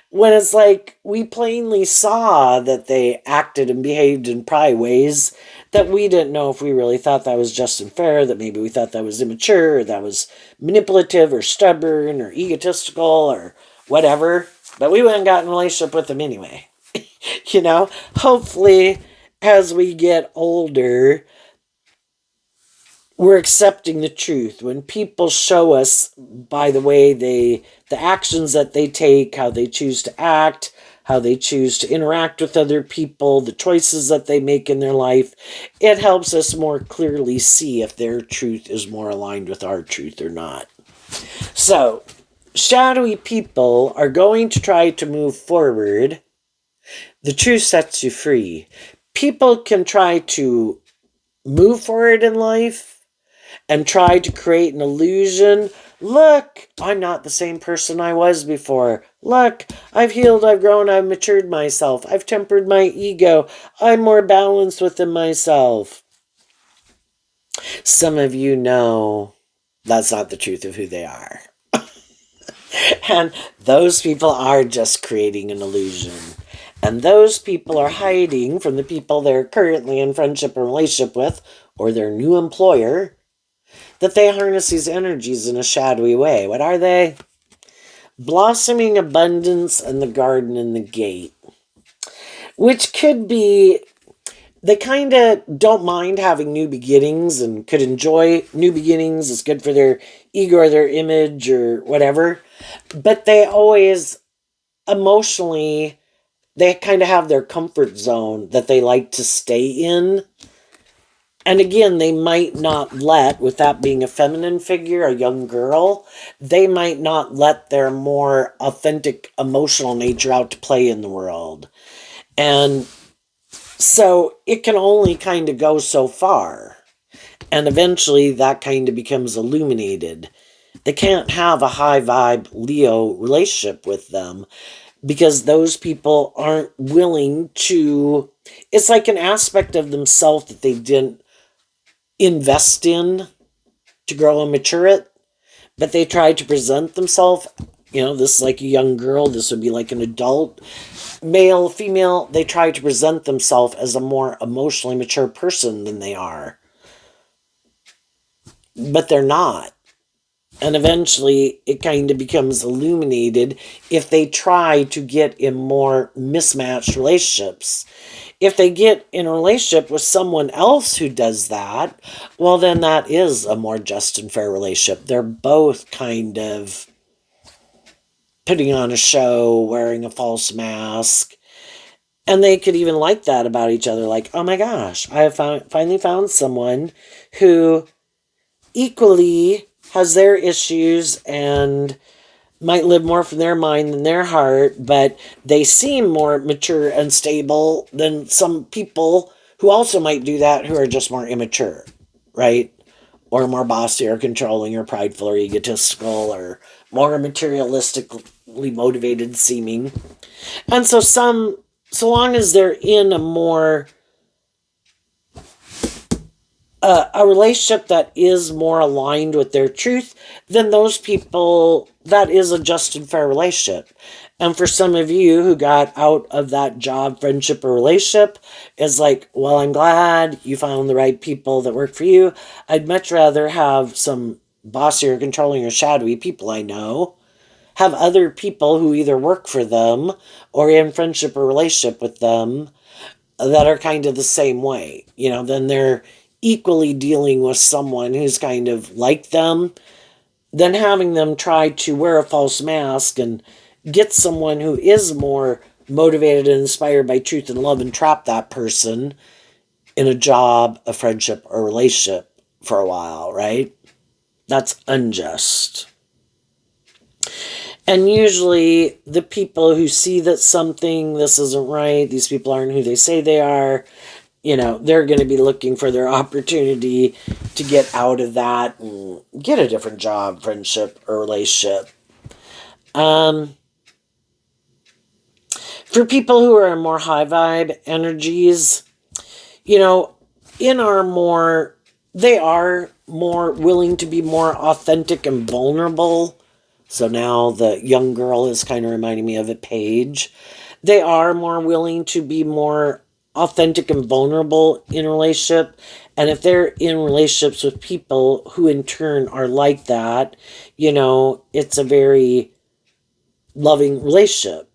When it's like we plainly saw that they acted and behaved in probably ways that we didn't know if we really thought that was just and fair, that maybe we thought that was immature, or that was manipulative or stubborn or egotistical or whatever. But we went and got in a relationship with them anyway. Hopefully as we get older, we're accepting the truth. When people show us by the way the actions that they take, how they choose to act, how they choose to interact with other people, the choices that they make in their life, it helps us more clearly see if their truth is more aligned with our truth or not. So, shadowy people are going to try to move forward. The truth sets you free. People can try to move forward in life and try to create an illusion. Look, I'm not the same person I was before. Look, I've healed, I've grown, I've matured myself. I've tempered my ego. I'm more balanced within myself. Some of you know that's not the truth of who they are. And those people are just creating an illusion. And those people are hiding from the people they're currently in friendship or relationship with, or their new employer, that they harness these energies in a shadowy way. What are they? Blossoming abundance and the garden and the gate. Which could be, they kind of don't mind having new beginnings and could enjoy new beginnings. It's good for their ego or their image or whatever. But they always emotionally, they kind of have their comfort zone that they like to stay in. And again, they might not let, with that being a feminine figure, a young girl, they might not let their more authentic emotional nature out to play in the world. And so it can only kind of go so far. And eventually that kind of becomes illuminated. They can't have a high vibe Leo relationship with them because those people aren't willing to, it's like an aspect of themselves that they didn't invest in to grow and mature it, but they try to present themselves, this is like a young girl, this would be like an adult, male, female, they try to present themselves as a more emotionally mature person than they are. But they're not. And eventually it kind of becomes illuminated if they try to get in more mismatched relationships. If they get in a relationship with someone else who does that, well, then that is a more just and fair relationship. They're both kind of putting on a show, wearing a false mask. And they could even like that about each other. Like, oh my gosh, I have finally found someone who equally has their issues and might live more from their mind than their heart, but they seem more mature and stable than some people who also might do that who are just more immature, right? Or more bossy or controlling or prideful or egotistical or more materialistically motivated seeming. And so long as they're in a more a relationship that is more aligned with their truth, then those people, that is a just and fair relationship. And for some of you who got out of that job, friendship, or relationship, is like, well, I'm glad you found the right people that work for you. I'd much rather have some bossy or controlling or shadowy people I know have other people who either work for them or in friendship or relationship with them that are kind of the same way. Then they're equally dealing with someone who's kind of like them, than having them try to wear a false mask and get someone who is more motivated and inspired by truth and love and trap that person in a job, a friendship, or relationship for a while, right? That's unjust. And usually the people who see that this isn't right, these people aren't who they say they are, they're going to be looking for their opportunity to get out of that and get a different job, friendship, or relationship. For people who are in more high vibe energies, they are more willing to be more authentic and vulnerable. So now the young girl is kind of reminding me of a Paige. They are more willing to be more authentic and vulnerable in a relationship. And if they're in relationships with people who in turn are like that, it's a very loving relationship.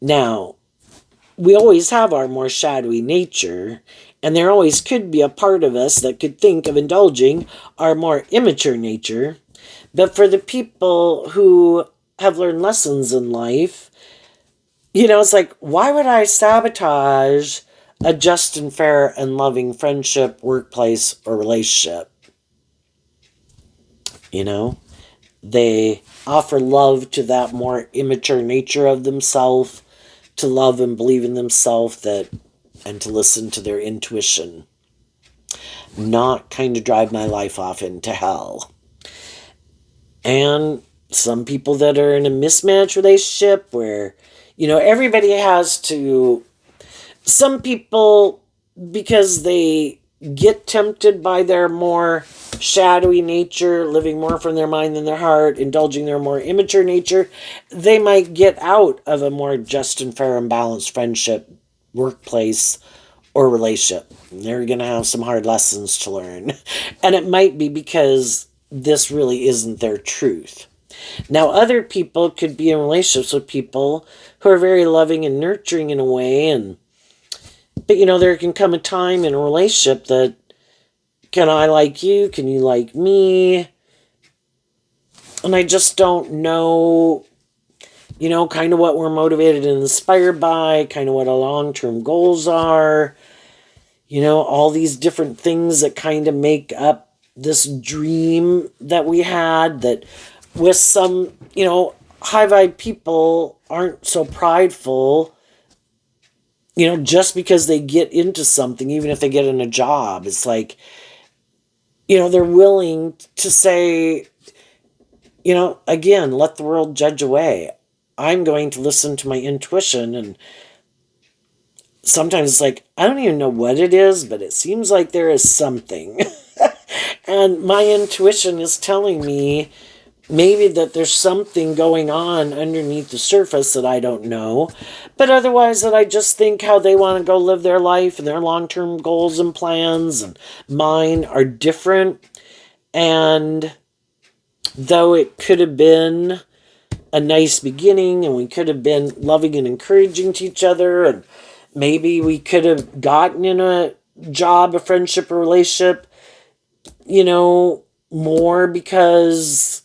Now, we always have our more shadowy nature, and there always could be a part of us that could think of indulging our more immature nature. But for the people who have learned lessons in life, it's like, why would I sabotage a just and fair and loving friendship, workplace, or relationship? They offer love to that more immature nature of themselves to love and believe in themselves, and to listen to their intuition, not kind of drive my life off into hell. And some people that are in a mismatched relationship where, everybody has to, some people, because they get tempted by their more shadowy nature, living more from their mind than their heart, indulging their more immature nature, they might get out of a more just and fair and balanced friendship, workplace, or relationship. They're going to have some hard lessons to learn. And it might be because this really isn't their truth. Now, other people could be in relationships with people who are very loving and nurturing in a way, but there can come a time in a relationship that, can I like you? Can you like me? And I just don't know, kind of what we're motivated and inspired by, kind of what our long-term goals are, all these different things that kind of make up this dream that we had, that with some, high-vibe people aren't so prideful, just because they get into something, even if they get in a job. It's like, they're willing to say, again, let the world judge away. I'm going to listen to my intuition. And sometimes it's like, I don't even know what it is, but it seems like there is something. And my intuition is telling me maybe that there's something going on underneath the surface that I don't know. But otherwise, that I just think how they want to go live their life and their long-term goals and plans and mine are different. And though it could have been a nice beginning and we could have been loving and encouraging to each other, and maybe we could have gotten in a job, a friendship, a relationship, more because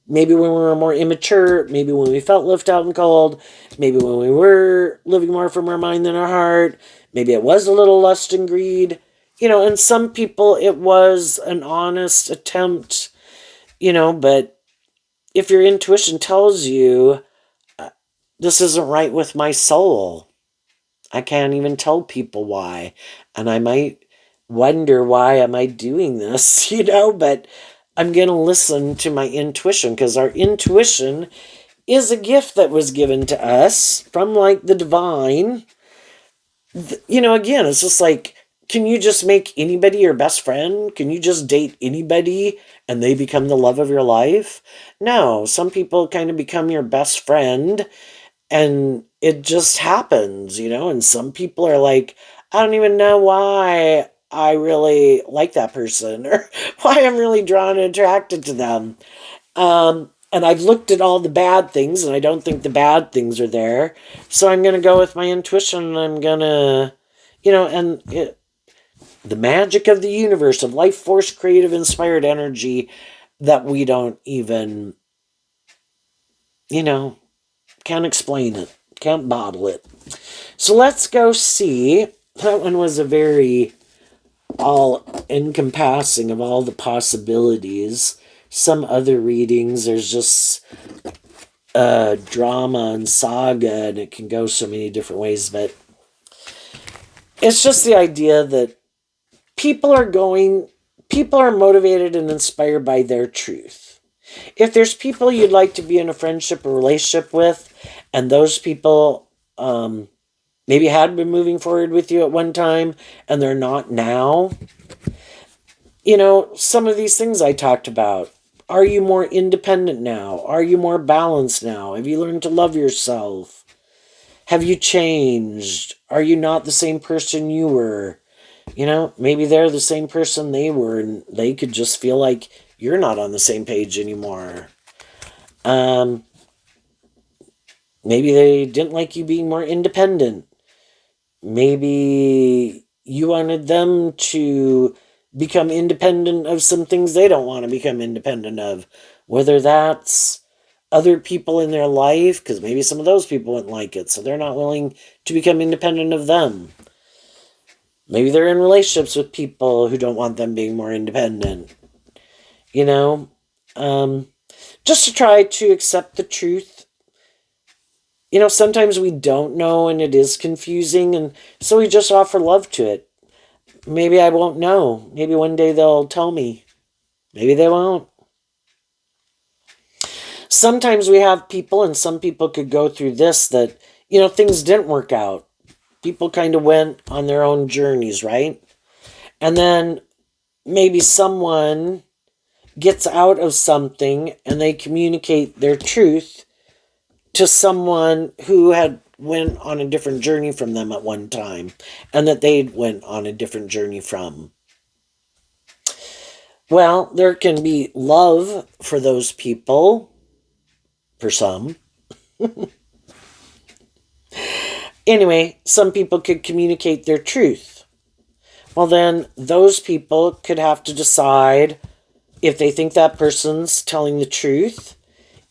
maybe when we were more immature, maybe when we felt left out and cold, maybe when we were living more from our mind than our heart, maybe it was a little lust and greed, and some people it was an honest attempt, but if your intuition tells you, this isn't right with my soul, I can't even tell people why, and I might wonder, why am I doing this, but I'm going to listen to my intuition, because our intuition is a gift that was given to us from the divine. Again, it's just like, can you just make anybody your best friend? Can you just date anybody and they become the love of your life? No, some people kind of become your best friend and it just happens, and some people are like, I don't even know why I really like that person or why I'm really drawn and attracted to them. And I've looked at all the bad things and I don't think the bad things are there. So I'm going to go with my intuition and I'm going to, the magic of the universe, of life force, creative, inspired energy that we don't even, can't explain it, can't bottle it. So let's go see. That one was a very all-encompassing of all the possibilities. Some other readings, there's just drama and saga, and it can go so many different ways, but it's just the idea that people are motivated and inspired by their truth. If there's people you'd like to be in a friendship or relationship with, and those people maybe had been moving forward with you at one time and they're not now, some of these things I talked about. Are you more independent now? Are you more balanced now? Have you learned to love yourself? Have you changed? Are you not the same person you were? Maybe they're the same person they were and they could just feel like you're not on the same page anymore. Maybe they didn't like you being more independent. Maybe you wanted them to become independent of some things they don't want to become independent of. Whether that's other people in their life, because maybe some of those people wouldn't like it, so they're not willing to become independent of them. Maybe they're in relationships with people who don't want them being more independent. Just to try to accept the truth Sometimes we don't know and it is confusing, and so we just offer love to it. Maybe I won't know. Maybe one day they'll tell me. Maybe they won't. Sometimes we have people, and some people could go through this, that, things didn't work out. People kind of went on their own journeys, right? And then maybe someone gets out of something and they communicate their truth to someone who had went on a different journey from them at one time, and that they went on a different journey from. Well, there can be love for those people, for some. Anyway, some people could communicate their truth. Well, then those people could have to decide if they think that person's telling the truth,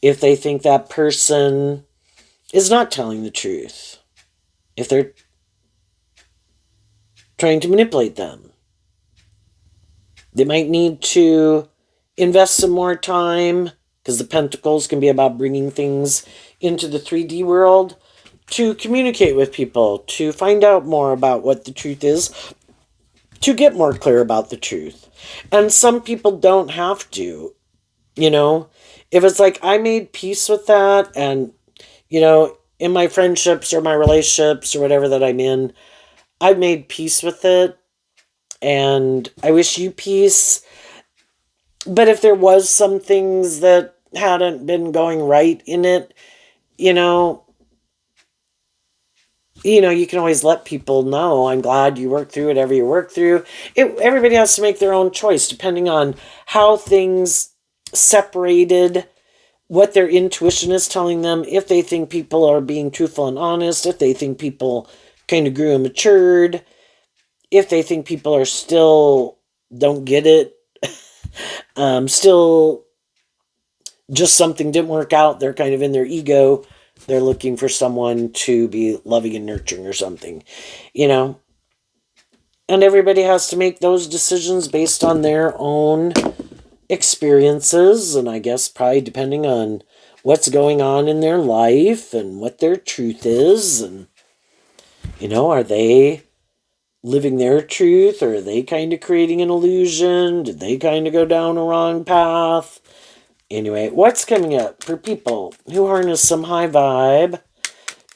if they think that person is not telling the truth, if they're trying to manipulate them. They might need to invest some more time, because the pentacles can be about bringing things into the 3D world, to communicate with people, to find out more about what the truth is, to get more clear about the truth. And some people don't have to, if it's like, I made peace with that, and, in my friendships or my relationships or whatever that I'm in, I've made peace with it, and I wish you peace. But if there was some things that hadn't been going right in it, you can always let people know, I'm glad you worked through whatever you worked through. Everybody has to make their own choice depending on how things separated, what their intuition is telling them, if they think people are being truthful and honest, if they think people kind of grew and matured, if they think people are still don't get it, still just something didn't work out, they're kind of in their ego, they're looking for someone to be loving and nurturing or something, and everybody has to make those decisions based on their own experiences, and I guess probably depending on what's going on in their life and what their truth is, and are they living their truth, or are they kind of creating an illusion? Did they kind of go down a wrong path? Anyway, what's coming up for people who harness some high vibe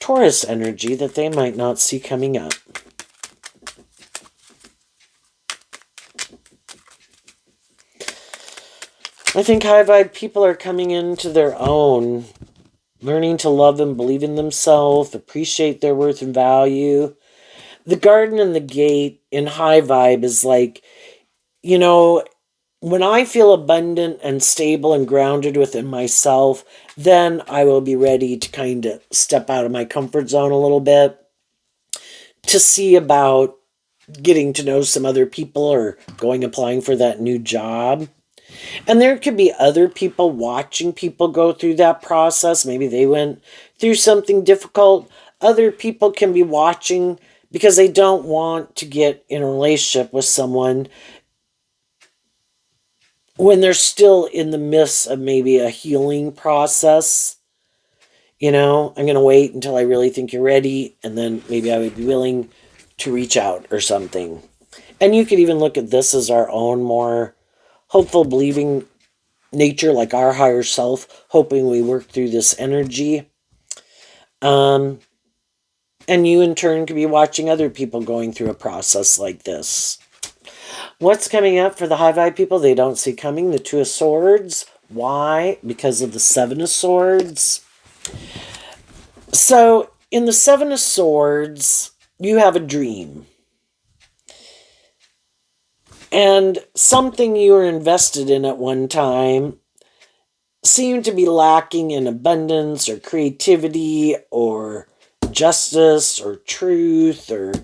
Taurus energy that they might not see coming up? I think high vibe people are coming into their own, learning to love and believe in themselves, appreciate their worth and value. The garden and the gate in high vibe is like, when I feel abundant and stable and grounded within myself, then I will be ready to kind of step out of my comfort zone a little bit, to see about getting to know some other people or going applying for that new job. And there could be other people watching people go through that process. Maybe they went through something difficult. Other people can be watching because they don't want to get in a relationship with someone when they're still in the midst of maybe a healing process. I'm going to wait until I really think you're ready, and then maybe I would be willing to reach out or something. And you could even look at this as our own more hopeful, believing nature, like our higher self, hoping we work through this energy. And you in turn could be watching other people going through a process like this. What's coming up for the high vibe people they don't see coming? The Two of Swords. Why? Because of the Seven of Swords. So, in the Seven of Swords, you have a dream. And something you were invested in at one time seemed to be lacking in abundance or creativity or justice or truth, or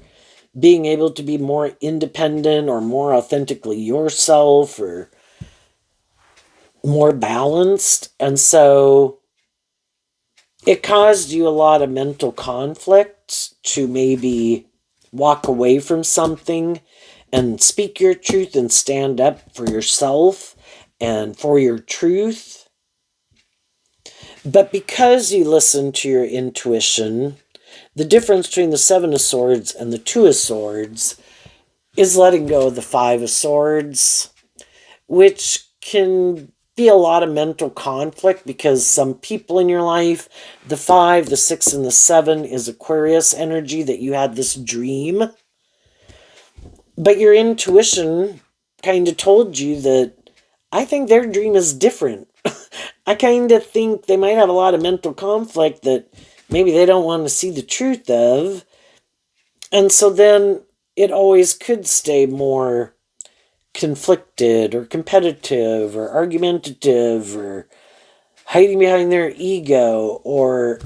being able to be more independent or more authentically yourself or more balanced. And so it caused you a lot of mental conflict to maybe walk away from something and speak your truth and stand up for yourself and for your truth. But because you listen to your intuition, the difference between the Seven of Swords and the Two of Swords is letting go of the Five of Swords, which can be a lot of mental conflict because some people in your life, the 5, the 6, and the 7 is Aquarius energy, that you had this dream. But your intuition kind of told you that I think their dream is different. I kind of think they might have a lot of mental conflict that maybe they don't want to see the truth of. And so then it always could stay more conflicted or competitive or argumentative or hiding behind their ego or,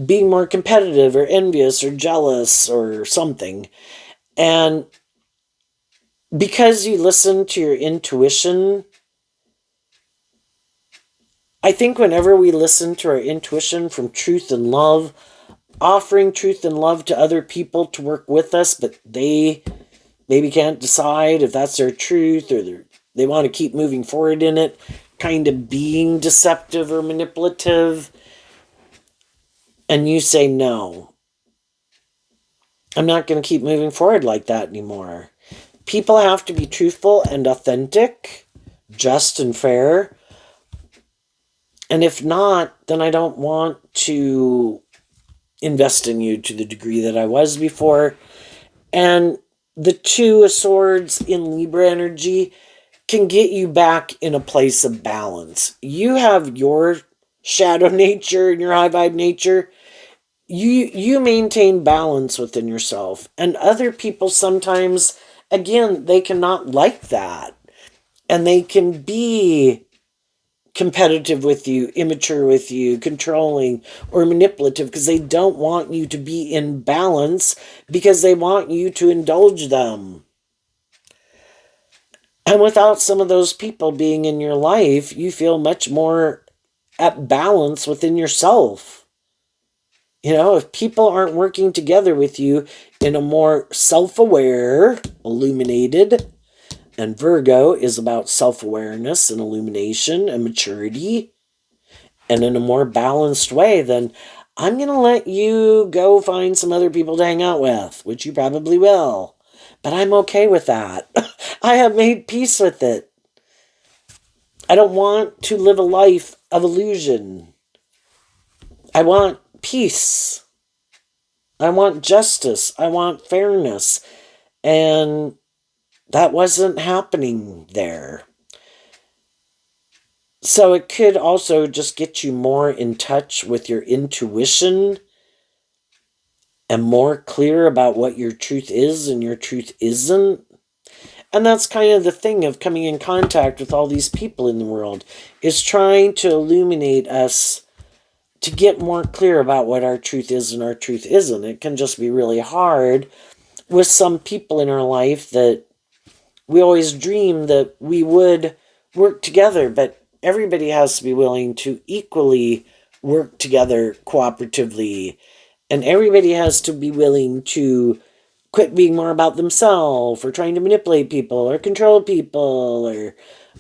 being more competitive or envious or jealous or something. And because you listen to your intuition, I think whenever we listen to our intuition from truth and love, offering truth and love to other people to work with us, but they maybe can't decide if that's their truth or they want to keep moving forward in it, kind of being deceptive or manipulative, and you say, no, I'm not going to keep moving forward like that anymore. People have to be truthful and authentic, just and fair. And if not, then I don't want to invest in you to the degree that I was before. And the Two of Swords in Libra energy can get you back in a place of balance. You have your shadow nature and your high vibe nature. You maintain balance within yourself. And other people sometimes, again, they cannot like that. And they can be competitive with you, immature with you, controlling, or manipulative because they don't want you to be in balance because they want you to indulge them. And without some of those people being in your life, you feel much more at balance within yourself. If people aren't working together with you in a more self-aware, illuminated, and Virgo is about self-awareness and illumination and maturity, and in a more balanced way, then I'm going to let you go find some other people to hang out with, which you probably will. But I'm okay with that. I have made peace with it. I don't want to live a life of illusion. I want peace. I want justice. I want fairness. And that wasn't happening there. So it could also just get you more in touch with your intuition and more clear about what your truth is and your truth isn't. And that's kind of the thing of coming in contact with all these people in the world, is trying to illuminate us to get more clear about what our truth is and our truth isn't. It can just be really hard with some people in our life that we always dream that we would work together, but everybody has to be willing to equally work together cooperatively, and everybody has to be willing to quit being more about themselves or trying to manipulate people or control people or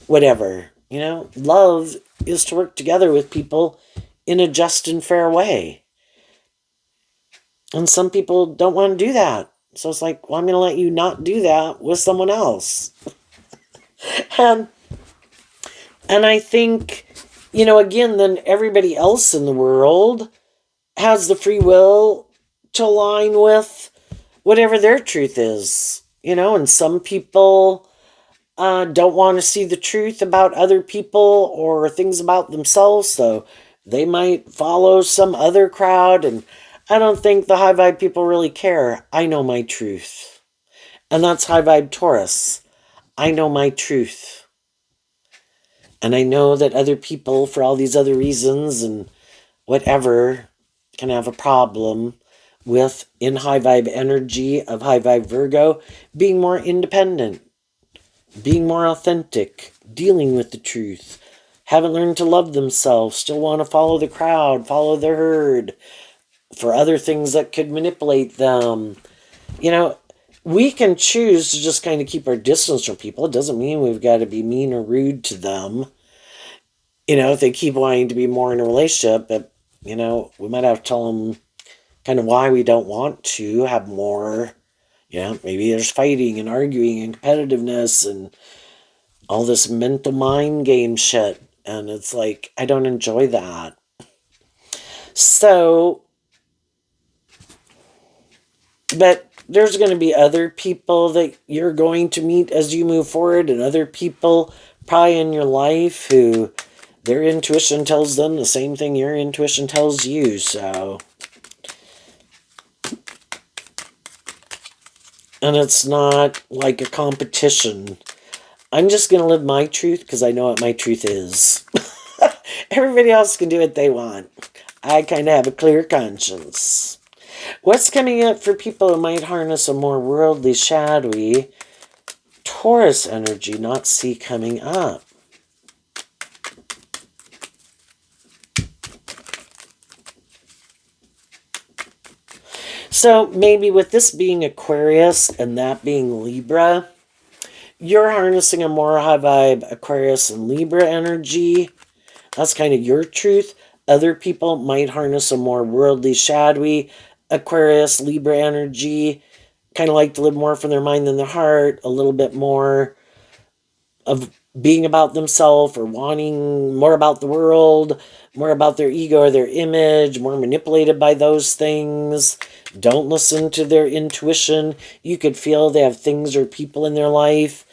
whatever. Love is to work together with people in a just and fair way. And some people don't want to do that. So it's like, well, I'm going to let you not do that with someone else. and I think, again, then everybody else in the world has the free will to align with whatever their truth is. And some people don't want to see the truth about other people or things about themselves, so they might follow some other crowd. And I don't think the high vibe people really care. I know my truth. And that's high vibe Taurus. I know my truth. And I know that other people, for all these other reasons and whatever, can have a problem with, in high vibe energy of high vibe Virgo, being more independent, being more authentic, dealing with the truth, haven't learned to love themselves, still want to follow the crowd, follow the herd for other things that could manipulate them. We can choose to just kind of keep our distance from people. It doesn't mean we've got to be mean or rude to them. If they keep wanting to be more in a relationship, but, we might have to tell them kind of why we don't want to have more. Maybe there's fighting and arguing and competitiveness and all this mental mind game shit. And it's like, I don't enjoy that. So, but there's going to be other people that you're going to meet as you move forward, and other people probably in your life who their intuition tells them the same thing your intuition tells you. So, and it's not like a competition. I'm just going to live my truth because I know what my truth is. Everybody else can do what they want. I kind of have a clear conscience. What's coming up for people who might harness a more worldly, shadowy Taurus energy, not see coming up? So maybe with this being Aquarius and that being Libra, you're harnessing a more high vibe Aquarius and Libra energy. That's kind of your truth. Other people might harness a more worldly, shadowy Aquarius, Libra energy. Kind of like to live more from their mind than their heart. A little bit more of being about themselves or wanting more about the world, more about their ego or their image, more manipulated by those things. Don't listen to their intuition. You could feel they have things or people in their life,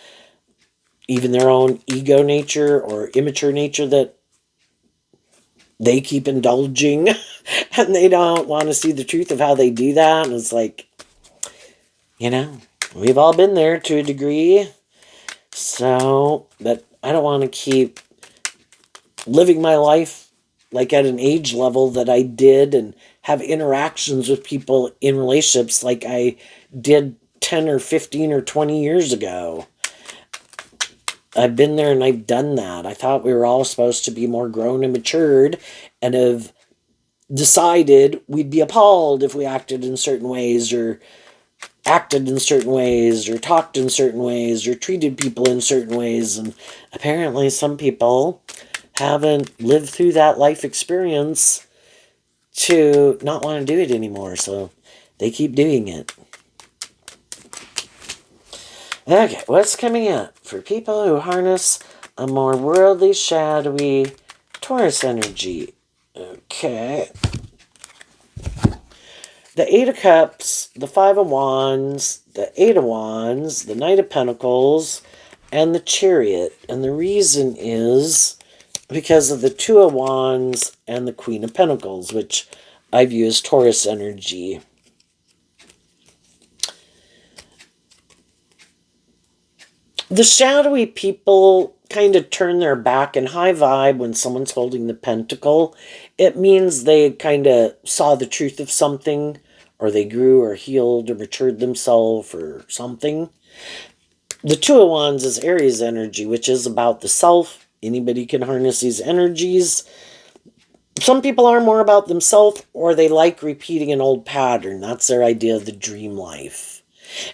even their own ego nature or immature nature, that they keep indulging and they don't want to see the truth of how they do that. And it's like, we've all been there to a degree. So, but I don't want to keep living my life like at an age level that I did and have interactions with people in relationships like I did 10 or 15 or 20 years ago. I've been there and I've done that. I thought we were all supposed to be more grown and matured and have decided we'd be appalled if we acted in certain ways or acted in certain ways or talked in certain ways or treated people in certain ways. And apparently some people haven't lived through that life experience to not want to do it anymore. So they keep doing it. Okay, what's coming up for people who harness a more worldly, shadowy Taurus energy? Okay. The Eight of Cups, the Five of Wands, the Eight of Wands, the Knight of Pentacles, and the Chariot. And the reason is because of the Two of Wands and the Queen of Pentacles, which I view as Taurus energy. The shadowy people kind of turn their back in high vibe when someone's holding the pentacle. It means they kind of saw the truth of something, or they grew or healed or matured themselves or something. The Two of Wands is Aries energy, which is about the self. Anybody can harness these energies. Some people are more about themselves, or they like repeating an old pattern. That's their idea of the dream life.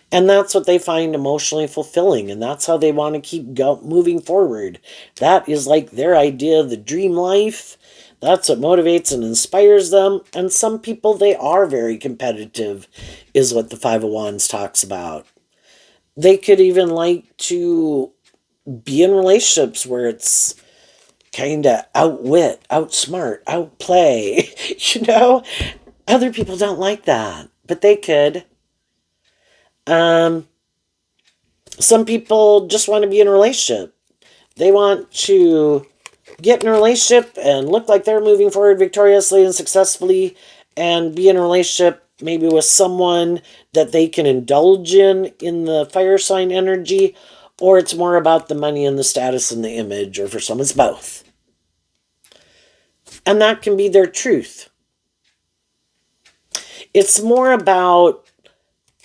And that's what they find emotionally fulfilling, and that's how they want to keep moving forward. That is like their idea of the dream life. That's what motivates and inspires them. And some people, they are very competitive, is what the Five of Wands talks about. They could even like to be in relationships where it's kind of outwit, outsmart, outplay. Other people don't like that, but they could. Some people just want to be in a relationship. They want to get in a relationship and look like they're moving forward victoriously and successfully, and be in a relationship maybe with someone that they can indulge in the fire sign energy, or it's more about the money and the status and the image, or for some it's both. And that can be their truth. It's more about,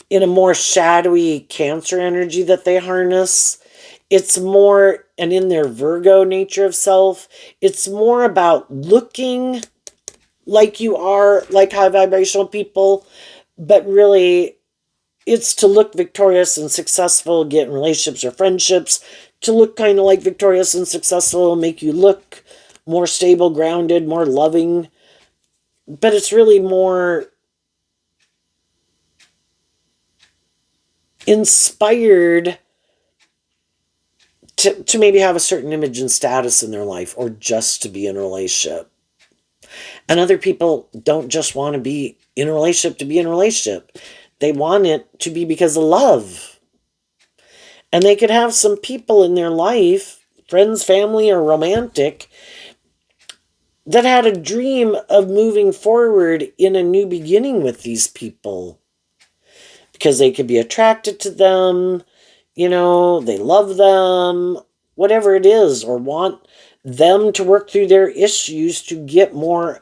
in a more shadowy Cancer energy that they harness, it's more, and in their Virgo nature of self, it's more about looking like you are like high vibrational people, but really it's to look victorious and successful, get in relationships or friendships, to look kind of like victorious and successful, make you look more stable, grounded, more loving. But it's really more inspired to maybe have a certain image and status in their life, or just to be in a relationship. And other people don't just want to be in a relationship to be in a relationship. They want it to be because of love. And they could have some people in their life, friends, family, or romantic, that had a dream of moving forward in a new beginning with these people. Because they could be attracted to them, they love them, whatever it is, or want them to work through their issues to get more.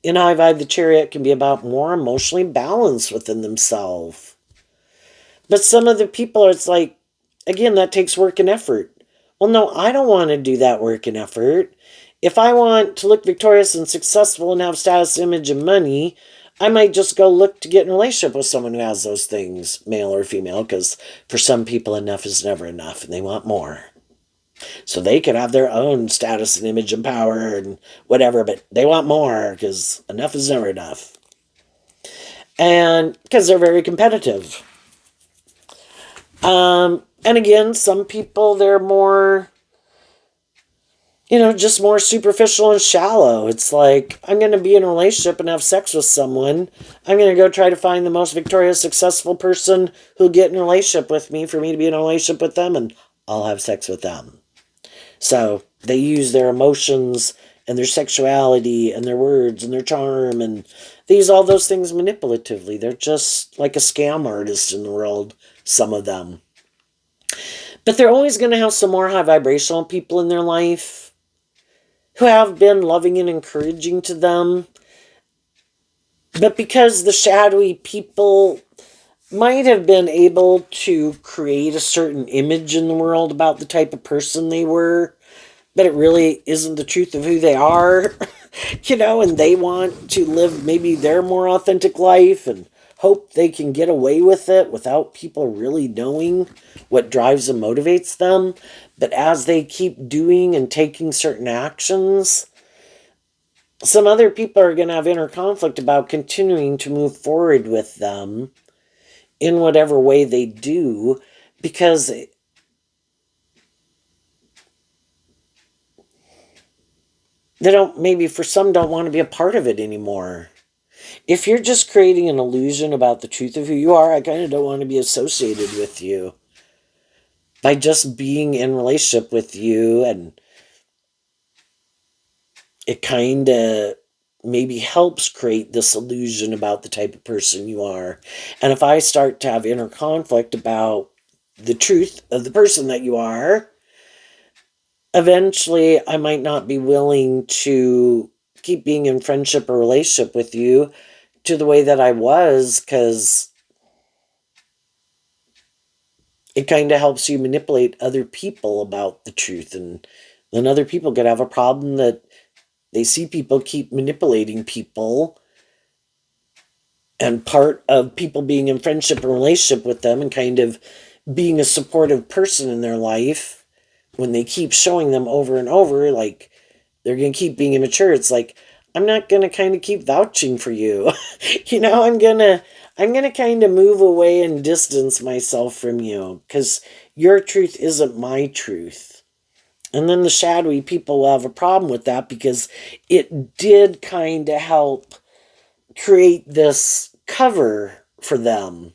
In High Vibe, the Chariot can be about more emotionally balanced within themselves. But some of the people, it's like, again, that takes work and effort. Well, no, I don't want to do that work and effort. If I want to look victorious and successful and have status, image, and money, I might just go look to get in a relationship with someone who has those things, male or female, because for some people, enough is never enough, and they want more. So they could have their own status and image and power and whatever, but they want more because enough is never enough. And because they're very competitive. And again, some people, they're more, just more superficial and shallow. It's like, I'm going to be in a relationship and have sex with someone. I'm going to go try to find the most victorious, successful person who'll get in a relationship with me for me to be in a relationship with them, and I'll have sex with them. So they use their emotions and their sexuality and their words and their charm, and they use all those things manipulatively. They're just like a scam artist in the world, some of them. But they're always going to have some more high vibrational people in their life who have been loving and encouraging to them. But because the shadowy people might have been able to create a certain image in the world about the type of person they were, but it really isn't the truth of who they are, and they want to live maybe their more authentic life and hope they can get away with it without people really knowing what drives and motivates them. But as they keep doing and taking certain actions, some other people are going to have inner conflict about continuing to move forward with them in whatever way they do, because they don't, maybe for some, don't want to be a part of it anymore. If you're just creating an illusion about the truth of who you are, I kind of don't want to be associated with you. By just being in relationship with you, and it kind of maybe helps create this illusion about the type of person you are. And if I start to have inner conflict about the truth of the person that you are, eventually I might not be willing to keep being in friendship or relationship with you to the way that I was, because it kind of helps you manipulate other people about the truth. And then other people could have a problem that they see people keep manipulating people, and part of people being in friendship and relationship with them and kind of being a supportive person in their life, when they keep showing them over and over, like, they're going to keep being immature. It's like, I'm not going to kind of keep vouching for you. I'm going to kind of move away and distance myself from you, because your truth isn't my truth. And then the shadowy people will have a problem with that, because it did kind of help create this cover for them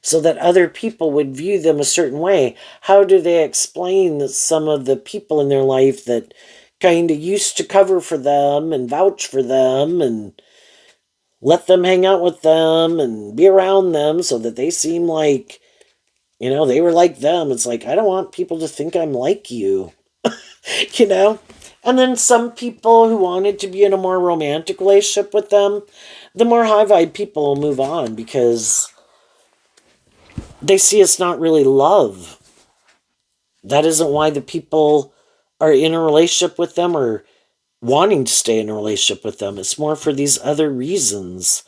so that other people would view them a certain way. How do they explain that some of the people in their life that kind of used to cover for them and vouch for them and let them hang out with them and be around them so that they seem like, they were like them? It's like, I don't want people to think I'm like you. And then some people who wanted to be in a more romantic relationship with them, the more high vibe people will move on, because they see it's not really love. That isn't why the people are in a relationship with them or wanting to stay in a relationship with them. It's more for these other reasons.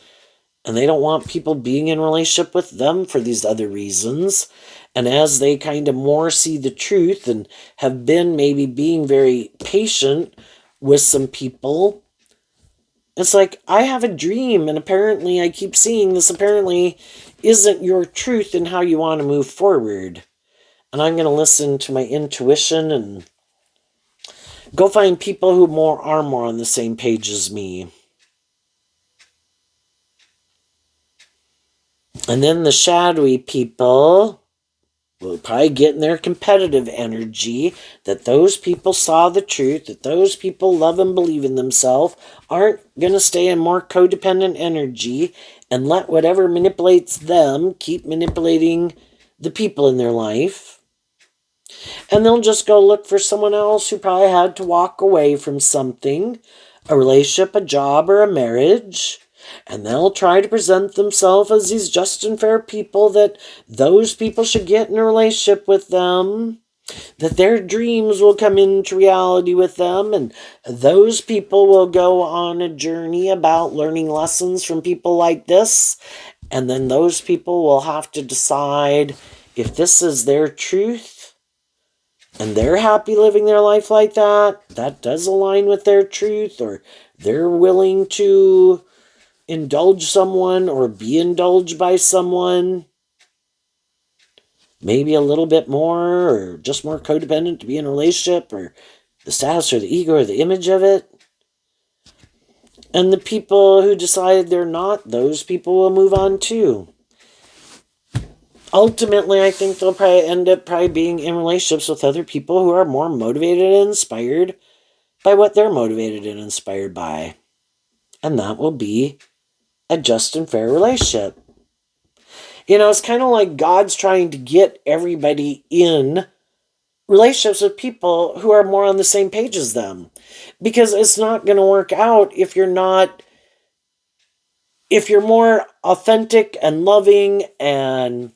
And they don't want people being in a relationship with them for these other reasons. And as they kind of more see the truth and have been maybe being very patient with some people. It's like, I have a dream, and apparently I keep seeing this apparently isn't your truth in how you want to move forward. And I'm going to listen to my intuition and go find people who are more on the same page as me. And then the shadowy people will probably get in their competitive energy, that those people saw the truth, that those people love and believe in themselves, aren't going to stay in more codependent energy and let whatever manipulates them keep manipulating the people in their life. And they'll just go look for someone else who probably had to walk away from something, a relationship, a job, or a marriage. And they'll try to present themselves as these just and fair people, that those people should get in a relationship with them, that their dreams will come into reality with them, and those people will go on a journey about learning lessons from people like this. And then those people will have to decide if this is their truth and they're happy living their life like that, that does align with their truth, or they're willing to indulge someone or be indulged by someone, maybe a little bit more, or just more codependent to be in a relationship, or the status or the ego or the image of it. And the people who decide they're not, those people will move on too. Ultimately, I think they'll probably end up being in relationships with other people who are more motivated and inspired by what they're motivated and inspired by. And that will be a just and fair relationship. You know, it's kind of like God's trying to get everybody in relationships with people who are more on the same page as them. Because it's not going to work out if you're more authentic and loving and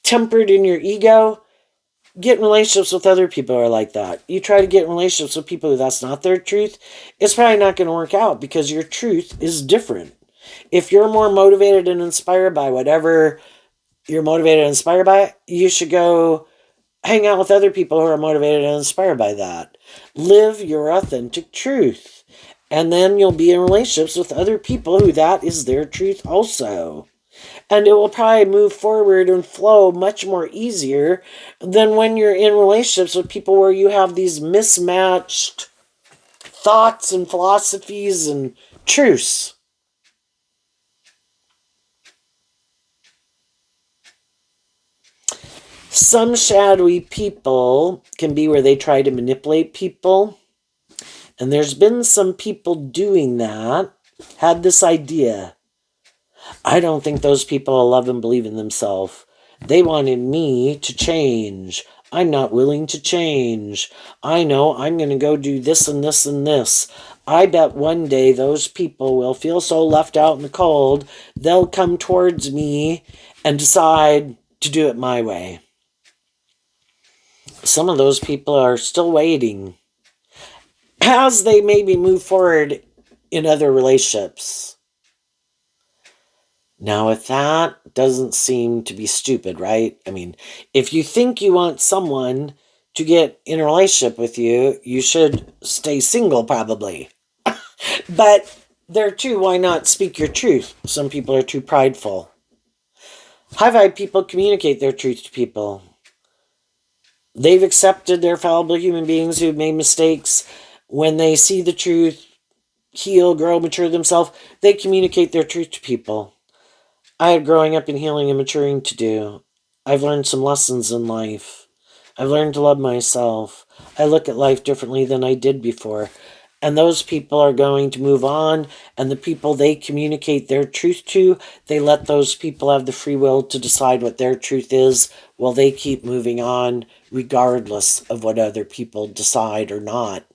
tempered in your ego. Get in relationships with other people who are like that. You try to get in relationships with people who that's not their truth, it's probably not going to work out, because your truth is different. If you're more motivated and inspired by whatever you're motivated and inspired by, you should go hang out with other people who are motivated and inspired by that. Live your authentic truth. And then you'll be in relationships with other people who that is their truth also. And it will probably move forward and flow much more easier than when you're in relationships with people where you have these mismatched thoughts and philosophies and truths. Some shadowy people can be where they try to manipulate people. And there's been some people doing that, had this idea. I don't think those people love and believe in themselves. They wanted me to change. I'm not willing to change. I know I'm going to go do this and this and this. I bet one day those people will feel so left out in the cold, they'll come towards me and decide to do it my way. Some of those people are still waiting as they maybe move forward in other relationships. Now, if that doesn't seem to be stupid, right? I mean, if you think you want someone to get in a relationship with you, you should stay single probably. But there too, why not speak your truth? Some people are too prideful. High vibe people communicate their truth to people. They've accepted they're fallible human beings who've made mistakes. When they see the truth, heal, grow, mature themselves, they communicate their truth to people. I had growing up and healing and maturing to do. I've learned some lessons in life. I've learned to love myself. I look at life differently than I did before. And those people are going to move on, and the people they communicate their truth to, they let those people have the free will to decide what their truth is while they keep moving on, regardless of what other people decide or not.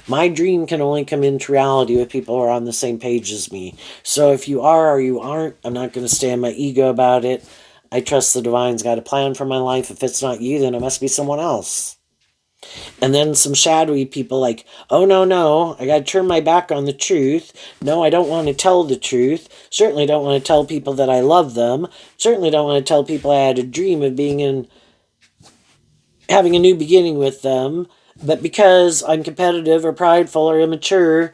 My dream can only come into reality with people who are on the same page as me. So if you are or you aren't, I'm not going to stay in my ego about it. I trust the divine's got a plan for my life. If it's not you, then it must be someone else. And then some shadowy people like, oh, no, I got to turn my back on the truth. No, I don't want to tell the truth. Certainly don't want to tell people that I love them. Certainly don't want to tell people I had a dream of having a new beginning with them. But because I'm competitive or prideful or immature,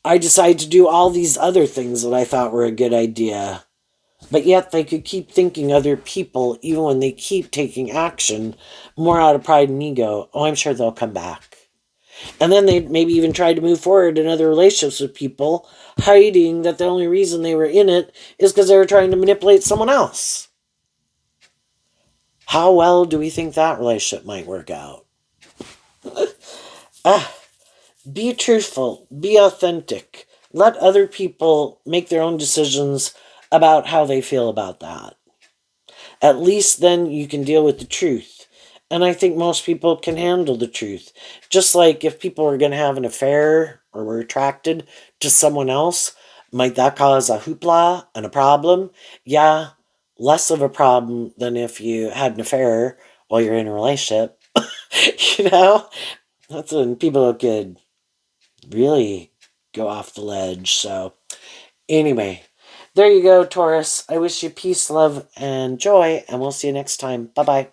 I decide to do all these other things that I thought were a good idea. But yet they could keep thinking other people, even when they keep taking action, more out of pride and ego. Oh, I'm sure they'll come back. And then they maybe even try to move forward in other relationships with people, hiding that the only reason they were in it is because they were trying to manipulate someone else. How well do we think that relationship might work out? Ah, be truthful, be authentic. Let other people make their own decisions about how they feel about that. At least then you can deal with the truth. And I think most people can handle the truth. Just like if people are going to have an affair or were attracted to someone else, might that cause a hoopla and a problem? Yeah, less of a problem than if you had an affair while you're in a relationship. You know? That's when people could really go off the ledge. So, anyway, there you go, Taurus. I wish you peace, love, and joy, and we'll see you next time. Bye bye.